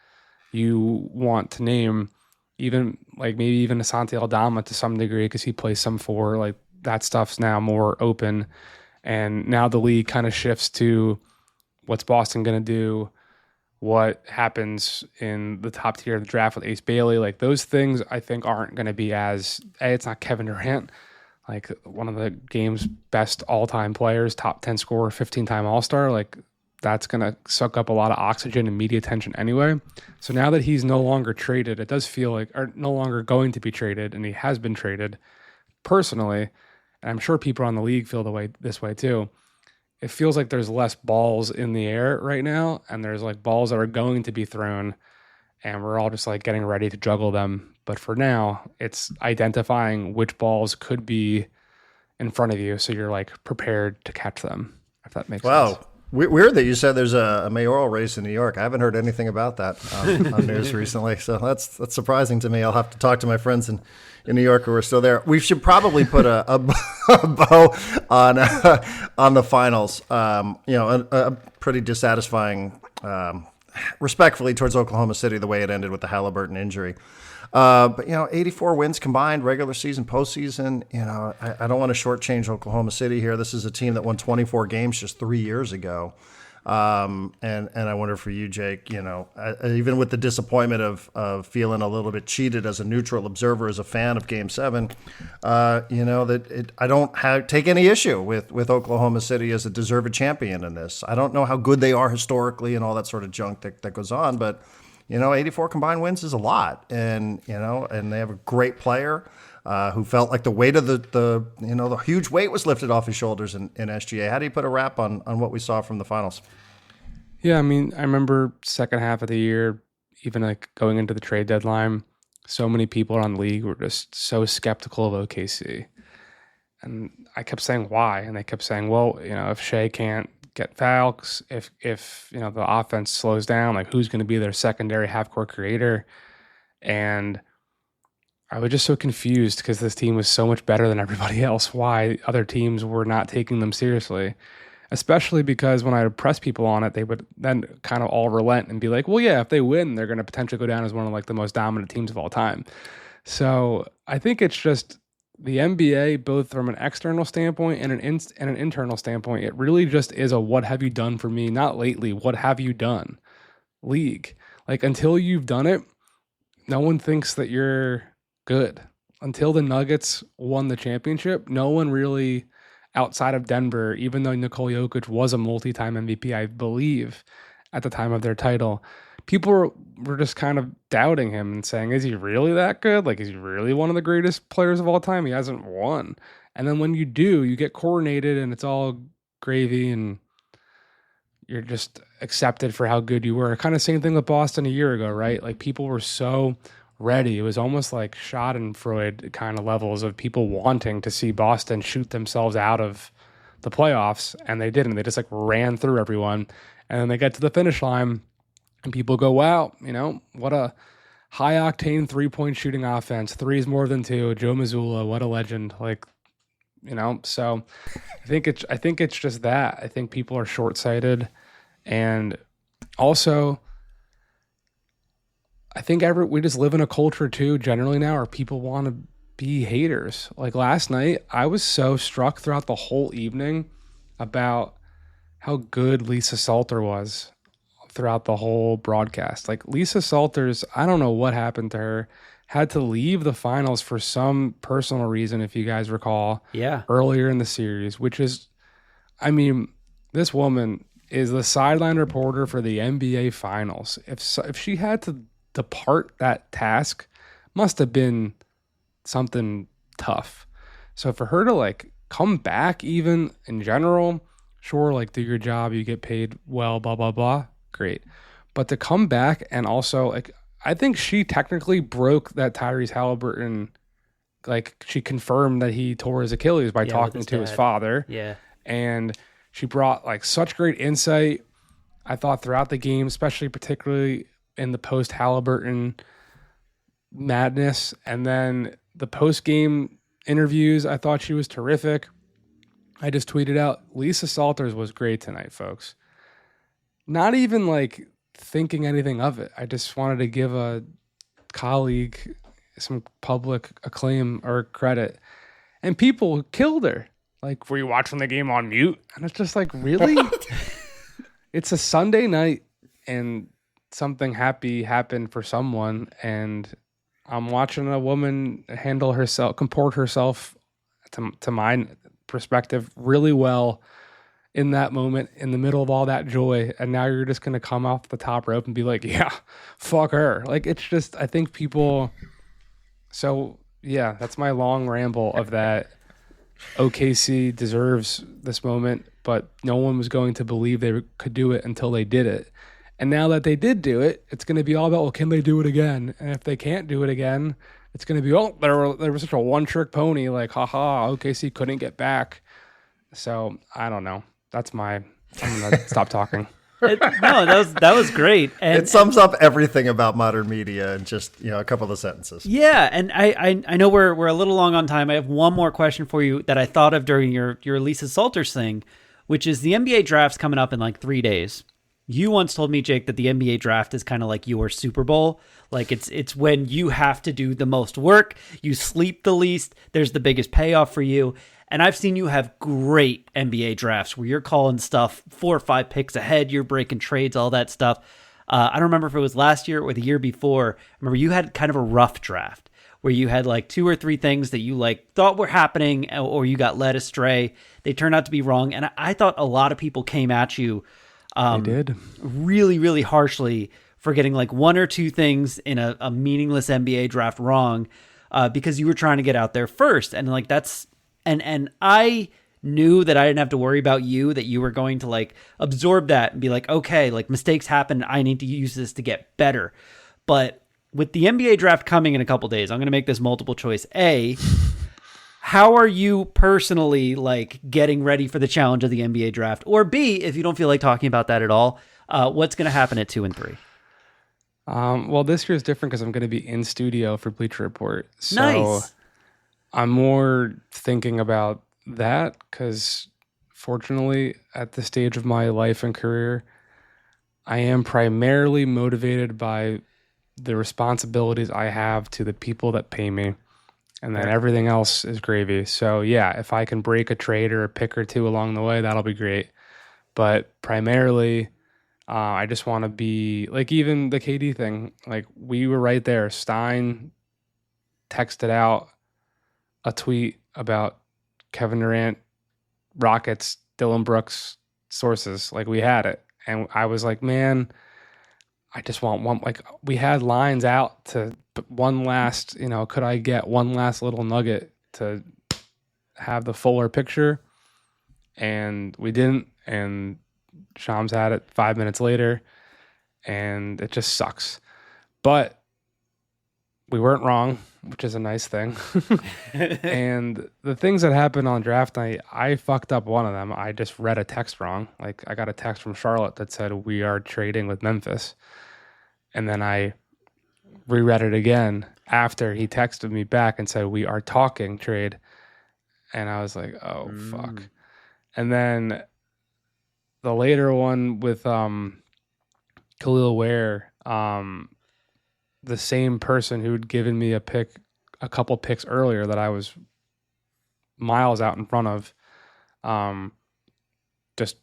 you want to name, even like maybe even Asante Aldama to some degree because he plays some 4. Like, that stuff's now more open. And now the league kind of shifts to what's Boston going to do, what happens in the top tier of the draft with Ace Bailey. Like, those things I think aren't going to be as, it's not Kevin Durant, like one of the game's best all-time players, top 10 scorer, 15-time All-Star. Like, that's going to suck up a lot of oxygen and media attention anyway. So now that he's no longer traded, it does feel like, or no longer going to be traded, and he has been traded personally, and I'm sure people on the league feel this way too. It feels like there's less balls in the air right now, and there's like balls that are going to be thrown, and we're all just like getting ready to juggle them. But for now, it's identifying which balls could be in front of you, so you're like prepared to catch them, if that makes sense. Weird that you said there's a mayoral race in New York. I haven't heard anything about that on news recently, so that's surprising to me. I'll have to talk to my friends in New York who are still there. We should probably put a bow on the finals. A pretty dissatisfying, respectfully towards Oklahoma City, the way it ended with the Haliburton injury. But 84 wins combined, regular season, postseason. I don't want to shortchange Oklahoma City here. This is a team that won 24 games just 3 years ago. And I wonder for you, Jake, even with the disappointment of feeling a little bit cheated as a neutral observer, as a fan of Game 7, I don't take any issue with Oklahoma City as a deserved champion in this. I don't know how good they are historically and all that sort of junk that goes on, but 84 combined wins is a lot, and they have a great player who felt like the weight of the huge weight was lifted off his shoulders in SGA. How do you put a wrap on what we saw from the finals? Yeah, I mean, I remember second half of the year, even like going into the trade deadline, so many people around the league were just so skeptical of OKC, and I kept saying why, and they kept saying, well, if Shea can't get fouls, if the offense slows down, like who's going to be their secondary half-court creator? And I was just so confused because this team was so much better than everybody else, why other teams were not taking them seriously, especially because when I would press people on it, they would then kind of all relent and be like, well, yeah, if they win, they're going to potentially go down as one of like the most dominant teams of all time. So I think it's just the NBA, both from an external standpoint and an internal standpoint, it really just is a what have you done for me, not lately, what have you done league. Like until you've done it, no one thinks that you're good. Until the Nuggets won the championship, no one really, outside of Denver, even though Nikola Jokic was a multi-time MVP, I believe, at the time of their title, people were just kind of doubting him and saying, is he really that good? Like, is he really one of the greatest players of all time? He hasn't won. And then when you do, you get coordinated and it's all gravy and you're just accepted for how good you were. Kind of same thing with Boston a year ago, right? Like people were so ready. It was almost like Schadenfreude kind of levels of people wanting to see Boston shoot themselves out of the playoffs, and they didn't. They just like ran through everyone. And then they get to the finish line and people go, wow, what a high octane 3-point shooting offense. 3 is more than 2. Joe Mazzulla, what a legend. Like, so I think it's just that. I think people are short-sighted. And also, I think we just live in a culture too, generally now, where people want to be haters. Like last night, I was so struck throughout the whole evening about how good Lisa Salter was throughout the whole broadcast. Like Lisa Salters, I don't know what happened to her, had to leave the finals for some personal reason, if you guys recall. Yeah. Earlier in the series, which is, I mean, this woman is the sideline reporter for the NBA Finals. If she had to depart that task, must have been something tough. So for her to like come back, even in general, sure, like do your job, you get paid well, blah, blah, blah, great. But to come back and also, like, I think she technically broke that Tyrese Haliburton, like she confirmed that he tore his Achilles by talking to his father. Yeah. And she brought like such great insight, I thought, throughout the game, especially particularly in the post Haliburton madness. And then the post game interviews, I thought she was terrific. I just tweeted out, Lisa Salters was great tonight, folks. Not even like thinking anything of it. I just wanted to give a colleague some public acclaim or credit. And people killed her. Like, were you watching the game on mute? And it's just like, really? It's a Sunday night and something happy happened for someone, and I'm watching a woman comport herself, to my perspective, really well in that moment, in the middle of all that joy, and now you're just going to come off the top rope and be like, yeah, fuck her. Like, it's just, I think people, so yeah, that's my long ramble of that. OKC deserves this moment, but no one was going to believe they could do it until they did it. And now that they did do it, it's going to be all about, well, can they do it again? And if they can't do it again, it's going to be, oh, there was such a one-trick pony, like, haha, OKC couldn't get back. So, I don't know. That's my I'm going to stop talking. No, that was great. And it sums up everything about modern media in just a couple of sentences. Yeah, and I know we're a little long on time. I have one more question for you that I thought of during your Lisa Salters thing, which is the NBA draft's coming up in like 3 days. You once told me, Jake, that the NBA draft is kind of like your Super Bowl. Like it's when you have to do the most work, you sleep the least, there's the biggest payoff for you. And I've seen you have great NBA drafts where you're calling stuff 4 or 5 picks ahead, you're breaking trades, all that stuff. I don't remember if it was last year or the year before. I remember you had kind of a rough draft where you had like 2 or 3 things that you like thought were happening or you got led astray. They turned out to be wrong. And I thought a lot of people came at you They did. really, really harshly for getting like 1 or 2 things in a meaningless NBA draft wrong because you were trying to get out there first. And like that's... And I knew that I didn't have to worry about you, that you were going to like absorb that and be like, okay, like mistakes happen. I need to use this to get better. But with the NBA draft coming in a couple days, I'm going to make this multiple choice. A, how are you personally like getting ready for the challenge of the NBA draft? Or B, if you don't feel like talking about that at all, what's going to happen at 2 and 3? Well, this year is different because I'm going to be in studio for Bleacher Report. So Nice. I'm more thinking about that because fortunately at this stage of my life and career, I am primarily motivated by the responsibilities I have to the people that pay me. And then everything else is gravy. So yeah, if I can break a trade or a pick or 2 along the way, that'll be great. But primarily, I just want to be like even the KD thing. Like we were right there. Stein texted out a tweet about Kevin Durant, Rockets, Dylan Brooks sources. Like we had it. And I was like, man, I just want one. Like we had lines out to one last, could I get one last little nugget to have the fuller picture? And we didn't. And Shams had it 5 minutes later. And it just sucks. But we weren't wrong, which is a nice thing. And the things that happened on draft night, I fucked up one of them. I just read a text wrong. Like I got a text from Charlotte that said we are trading with Memphis. And then I reread it again after he texted me back and said we are talking trade. And I was like, oh, fuck. And then the later one with Khalil Ware, the same person who'd given me a couple picks earlier that I was miles out in front of, just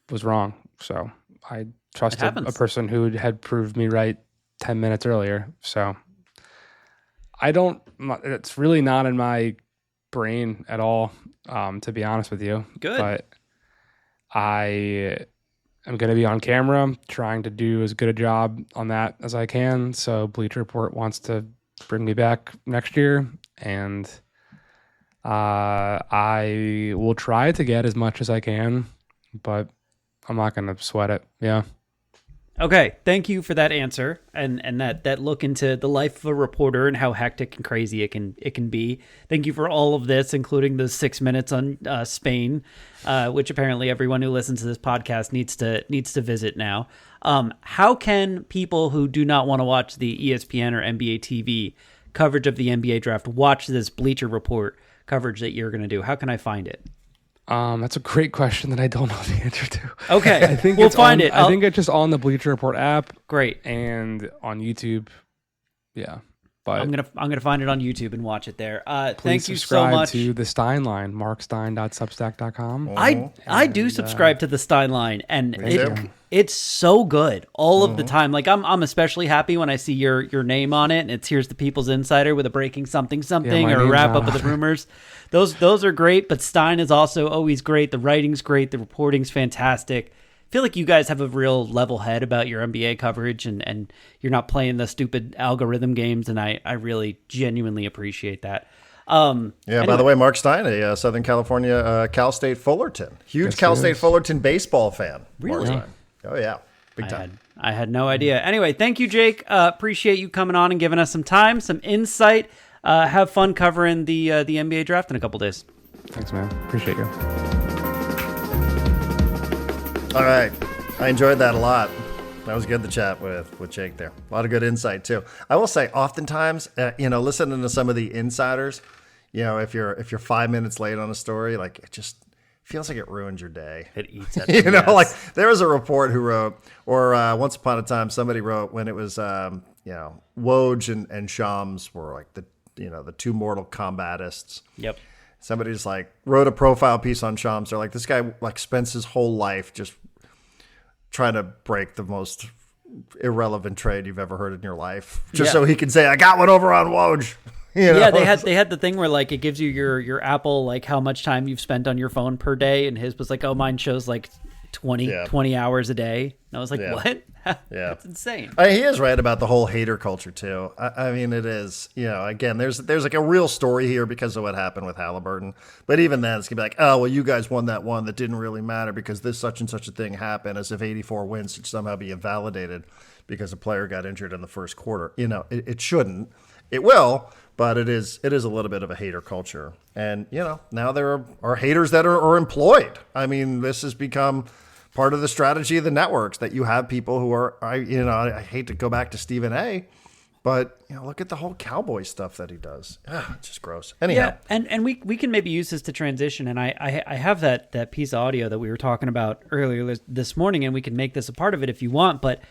was wrong. So I trusted a person who had proved me right 10 minutes earlier. So it's really not in my brain at all, to be honest with you. Good. But I am going to be on camera trying to do as good a job on that as I can. So Bleacher Report wants to bring me back next year, and I will try to get as much as I can, but I'm not going to sweat it. Yeah. Okay, thank you for that answer and that look into the life of a reporter and how hectic and crazy it can be. Thank you for all of this, including the 6 minutes on Spain, which apparently everyone who listens to this podcast needs to visit now. How can people who do not want to watch the ESPN or NBA TV coverage of the NBA draft watch this Bleacher Report coverage that you're going to do? How can I find it? That's a great question that I don't know the answer to. Okay, I think we'll find it. I think it's just on the Bleacher Report app. Great. And on YouTube. Yeah. But I'm gonna find it on YouTube and watch it there. Please thank you so much. subscribe to the Stein line, markstein.substack.com. I do subscribe to the Stein line, and it's so good all of the time. Like I'm especially happy when I see your name on it, and it's Here's the People's Insider with a breaking something or a wrap up of the rumors. Those are great, but Stein is also always great. The writing's great, the reporting's fantastic. I feel like you guys have a real level head about your NBA coverage, and you're not playing the stupid algorithm games, and I really genuinely appreciate that. Anyway. By the way, Mark Stein, a Southern California Cal State Fullerton. Huge Cal State Fullerton baseball fan. Really? Mark Stein. Oh, yeah. Big time. I had no idea. Anyway, thank you, Jake. Appreciate you coming on and giving us some time, some insight. Have fun covering the NBA draft in a couple days. Thanks, man. Appreciate you. All right. I enjoyed that a lot. That was good to chat with Jake there. A lot of good insight too. I will say, oftentimes, listening to some of the insiders, if you're 5 minutes late on a story, like it just feels like it ruins your day. It eats at like there was a report who wrote, or once upon a time somebody wrote when it was, Woj and Shams were like the two Mortal Kombatists. Yep. Somebody just like wrote a profile piece on Shams. They're like, this guy like spends his whole life just trying to break the most irrelevant trade you've ever heard in your life, just so he can say, I got one over on Woj. Yeah, they had the thing where like it gives you your Apple, like how much time you've spent on your phone per day, and his was like, oh, mine shows like 20 hours a day. And I was like, what? Yeah, that's insane. He is right about the whole hater culture too. I mean, it is, again, there's like a real story here because of what happened with Haliburton. But even then, it's gonna be like, oh, well, you guys won that one that didn't really matter because this such and such a thing happened, as if 84 wins should somehow be invalidated because a player got injured in the first quarter. It shouldn't. It will, but it is a little bit of a hater culture. And, now there are haters that are employed. I mean, this has become part of the strategy of the networks, that you have people who are, I hate to go back to Stephen A., but look at the whole Cowboy stuff that he does. It's just gross. Anyhow, and we can maybe use this to transition. And I have that piece of audio that we were talking about earlier this morning, and we can make this a part of it if you want. But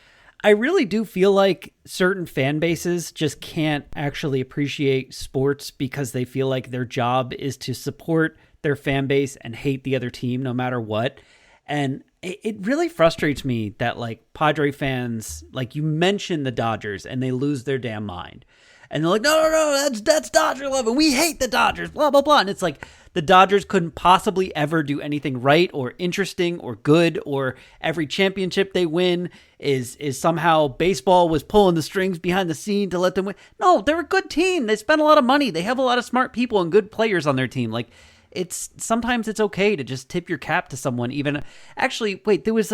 I really do feel like certain fan bases just can't actually appreciate sports because they feel like their job is to support their fan base and hate the other team no matter what. And it really frustrates me that like Padre fans, like you mention the Dodgers and they lose their damn mind. And they're like, no, that's Dodger love, and we hate the Dodgers, blah, blah, blah. And it's like the Dodgers couldn't possibly ever do anything right or interesting or good, or every championship they win is somehow baseball was pulling the strings behind the scene to let them win. No, they're a good team. They spend a lot of money. They have a lot of smart people and good players on their team. Like, sometimes it's okay to just tip your cap to someone. Even actually, wait, there was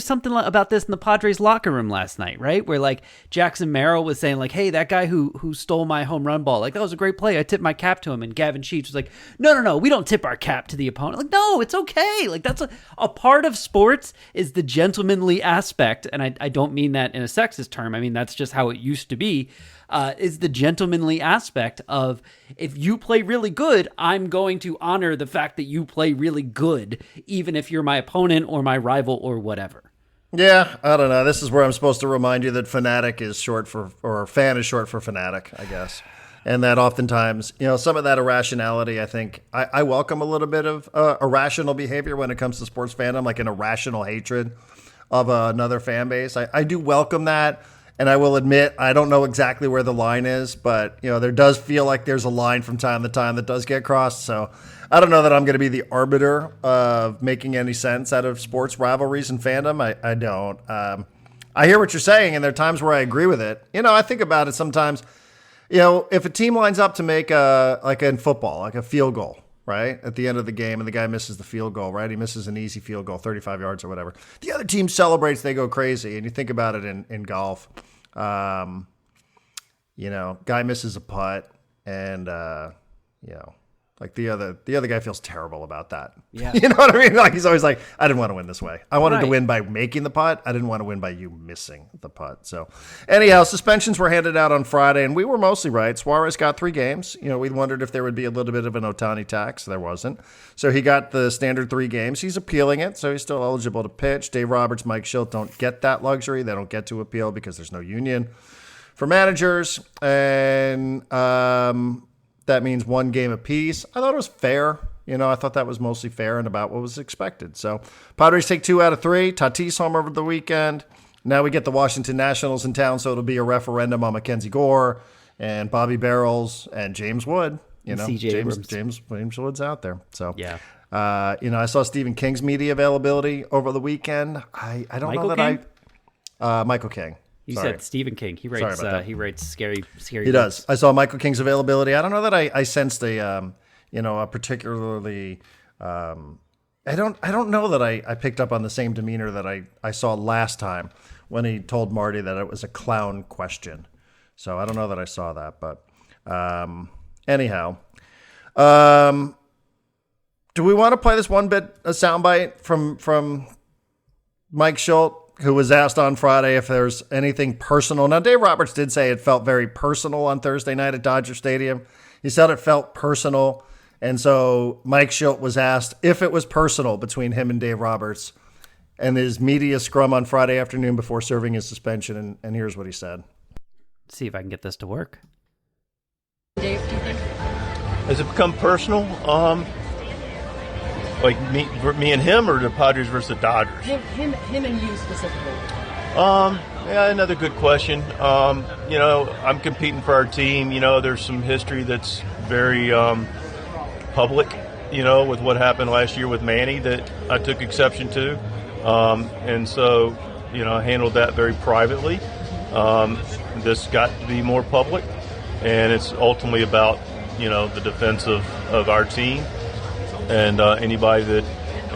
something about this in the Padres locker room last night, right? Where like Jackson Merrill was saying like, hey, that guy who stole my home run ball, like that was a great play. I tipped my cap to him. And Gavin Sheets was like, no, we don't tip our cap to the opponent. Like, no, it's okay. Like that's a part of sports is the gentlemanly aspect. And I don't mean that in a sexist term. I mean, that's just how it used to be. Is the gentlemanly aspect of, if you play really good, I'm going to honor the fact that you play really good, even if you're my opponent or my rival or whatever. Yeah, I don't know. This is where I'm supposed to remind you that fanatic is short for, or fan is short for fanatic, I guess. And that oftentimes, some of that irrationality, I think, I welcome a little bit of irrational behavior when it comes to sports fandom, like an irrational hatred of another fan base. I do welcome that. And I will admit, I don't know exactly where the line is, but there does feel like there's a line from time to time that does get crossed. So I don't know that I'm going to be the arbiter of making any sense out of sports rivalries and fandom. I don't. I hear what you're saying, and there are times where I agree with it. I think about it sometimes. If a team lines up to make like in football, like a field goal, right, at the end of the game, and the guy misses the field goal, right? He misses an easy field goal, 35 yards or whatever. The other team celebrates, they go crazy. And you think about it in golf. Guy misses a putt, and, like the other guy feels terrible about that. Yeah. You know what I mean? Like he's always like, I didn't want to win this way. I wanted to win by making the putt. I didn't want to win by you missing the putt. So anyhow, suspensions were handed out on Friday, and we were mostly right. Suarez got 3 games. We wondered if there would be a little bit of an Ohtani tax. There wasn't. So he got the standard 3 games. He's appealing it, so he's still eligible to pitch. Dave Roberts, Mike Schilt don't get that luxury. They don't get to appeal because there's no union for managers. And that means 1 game apiece. I thought it was fair. I thought that was mostly fair and about what was expected. So Padres take 2 out of 3. Tatis home over the weekend. Now we get the Washington Nationals in town, so it'll be a referendum on Mackenzie Gore and Bobby Barrels and James Wood. James Wood's out there. So yeah. I saw Stephen King's media availability over the weekend. I don't know that Michael King. You said Stephen King. He writes scary. He does. I saw Michael King's availability. I don't know that I sensed a particularly. I don't know that I picked up on the same demeanor that I saw last time when he told Marty that it was a clown question. So I don't know that I saw that, but anyhow, do we want to play this one bit a soundbite from Mike Schultz, who was asked on Friday if there's anything personal. Now, Dave Roberts did say it felt very personal on Thursday night at Dodger Stadium. He said it felt personal. And so Mike Schultz was asked if it was personal between him and Dave Roberts and his media scrum on Friday afternoon before serving his suspension. And here's what he said. Let's see if I can get this to work. Dave, do you think? Has it become personal? Like me and him, or the Padres versus the Dodgers? Him and you specifically. Yeah, another good question. I'm competing for our team. There's some history that's very public, with what happened last year with Manny that I took exception to. And so, I handled that very privately. This got to be more public, and it's ultimately about, the defense of our team. And anybody that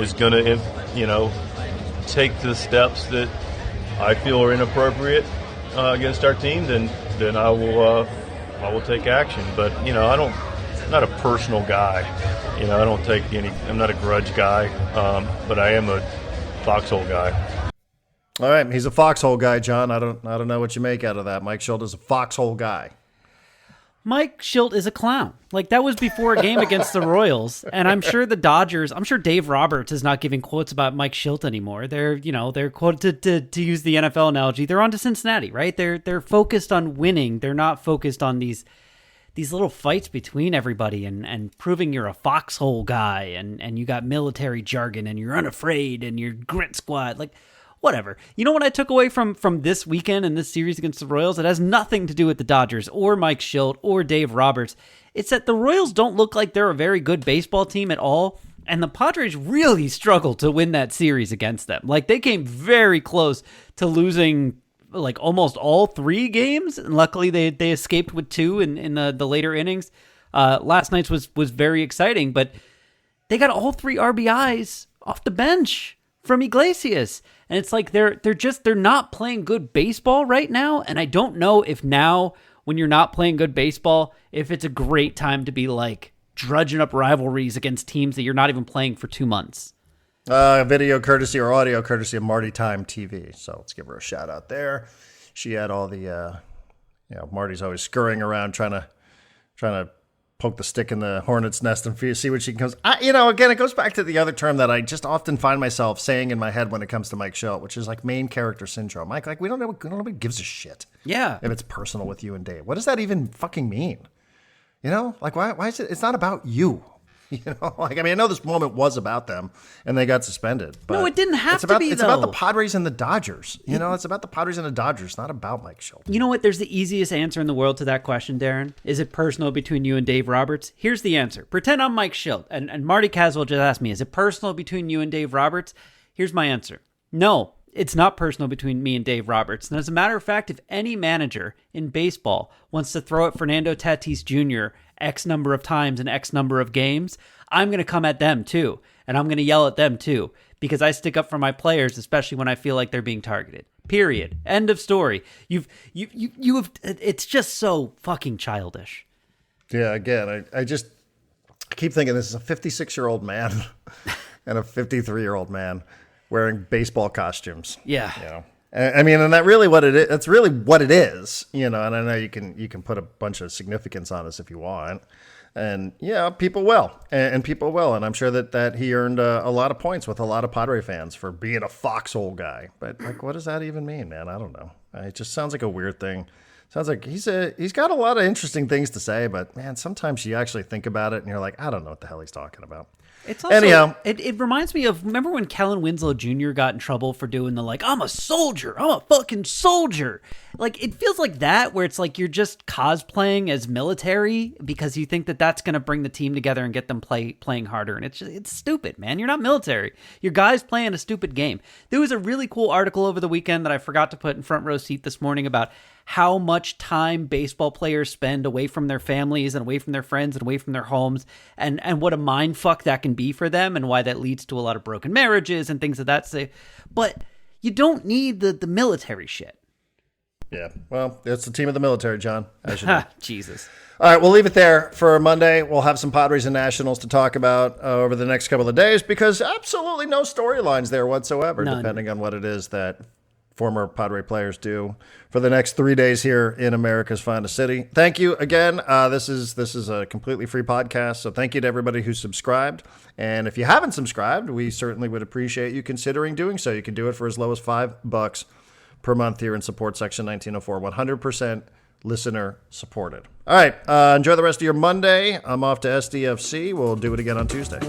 is going to, take the steps that I feel are inappropriate against our team, then I will take action. But I'm not a personal guy. I don't take any. I'm not a grudge guy, but I am a foxhole guy. All right, he's a foxhole guy, John. I don't know what you make out of that. Mike Schultz is a foxhole guy. Mike Schultz is a clown. Like, that was before a game against the Royals, and I'm sure the Dodgers, I'm sure Dave Roberts is not giving quotes about Mike Schultz anymore. They're quoted to use the NFL analogy. They're on to Cincinnati, right? They're focused on winning. They're not focused on these little fights between everybody and proving you're a foxhole guy and you got military jargon and you're unafraid and you're grit squad. Like, whatever. You know what I took away from this weekend and this series against the Royals? It has nothing to do with the Dodgers or Mike Schultz or Dave Roberts. It's that the Royals don't look like they're a very good baseball team at all, and the Padres really struggled to win that series against them. Like, they came very close to losing like almost all 3 games, and luckily they escaped with 2 in the later innings. Last night's was very exciting, but they got all 3 RBIs off the bench from Iglesias. And it's like they're not playing good baseball right now. And I don't know if now, when you're not playing good baseball, if it's a great time to be like drudging up rivalries against teams that you're not even playing for 2 months. Video courtesy or audio courtesy of Marty Time TV. So let's give her a shout out there. She had all the, Marty's always scurrying around trying to poke the stick in the hornet's nest and see what she can again, it goes back to the other term that I just often find myself saying in my head when it comes to Mike Schultz, which is like main character syndrome. Mike, like, we don't know, nobody gives a shit. Yeah. If it's personal with you and Dave. What does that even fucking mean? Like, why is it? It's not about you. I know this moment was about them and they got suspended. But no, it didn't have to be, It's about the Padres and the Dodgers. It's about the Padres and the Dodgers, not about Mike Schultz. You know what? There's the easiest answer in the world to that question, Darren. Is it personal between you and Dave Roberts? Here's the answer. Pretend I'm Mike Schultz. And Marty Caswell just asked me, is it personal between you and Dave Roberts? Here's my answer. No, it's not personal between me and Dave Roberts. And as a matter of fact, if any manager in baseball wants to throw at Fernando Tatis Jr. X number of times in X number of games, I'm going to come at them too. And I'm going to yell at them too, because I stick up for my players, especially when I feel like they're being targeted. Period. End of story. You have, it's just so fucking childish. Yeah. Again, I keep thinking this is a 56-year-old man and a 53-year-old man wearing baseball costumes. Yeah. I mean, and that really what it is. That's really what it is, And I know you can put a bunch of significance on this if you want, and people will, and people will, and I'm sure that he earned a lot of points with a lot of Padre fans for being a foxhole guy. But like, what does that even mean, man? I don't know. It just sounds like a weird thing. Sounds like he's got a lot of interesting things to say, but man, sometimes you actually think about it and you're like, I don't know what the hell he's talking about. It's also, anyhow, it reminds me of, remember when Kellen Winslow Jr. got in trouble for doing the like, I'm a soldier, I'm a fucking soldier. Like, it feels like that, where it's like you're just cosplaying as military because you think that that's going to bring the team together and get them playing harder. And it's stupid, man. You're not military. Your guys playing a stupid game. There was a really cool article over the weekend that I forgot to put in front row seat this morning about how much time baseball players spend away from their families and away from their friends and away from their homes, and what a mind fuck that can be for them, and why that leads to a lot of broken marriages and things of that sort. But you don't need the military shit. Yeah. Well, it's the team of the military, John. As you know. Jesus. All right, we'll leave it there for Monday. We'll have some Padres and Nationals to talk about over the next couple of days because absolutely no storylines there whatsoever, None. depending on what it is that former Padre players do for the next 3 days here in America's finest city. Thank you again. This is a completely free podcast, so thank you to everybody who subscribed. And if you haven't subscribed, we certainly would appreciate you considering doing so. You can do it for as low as $5 per month here in Support Section 1904. 100% listener supported. All right, enjoy the rest of your Monday. I'm off to SDFC. We'll do it again on Tuesday.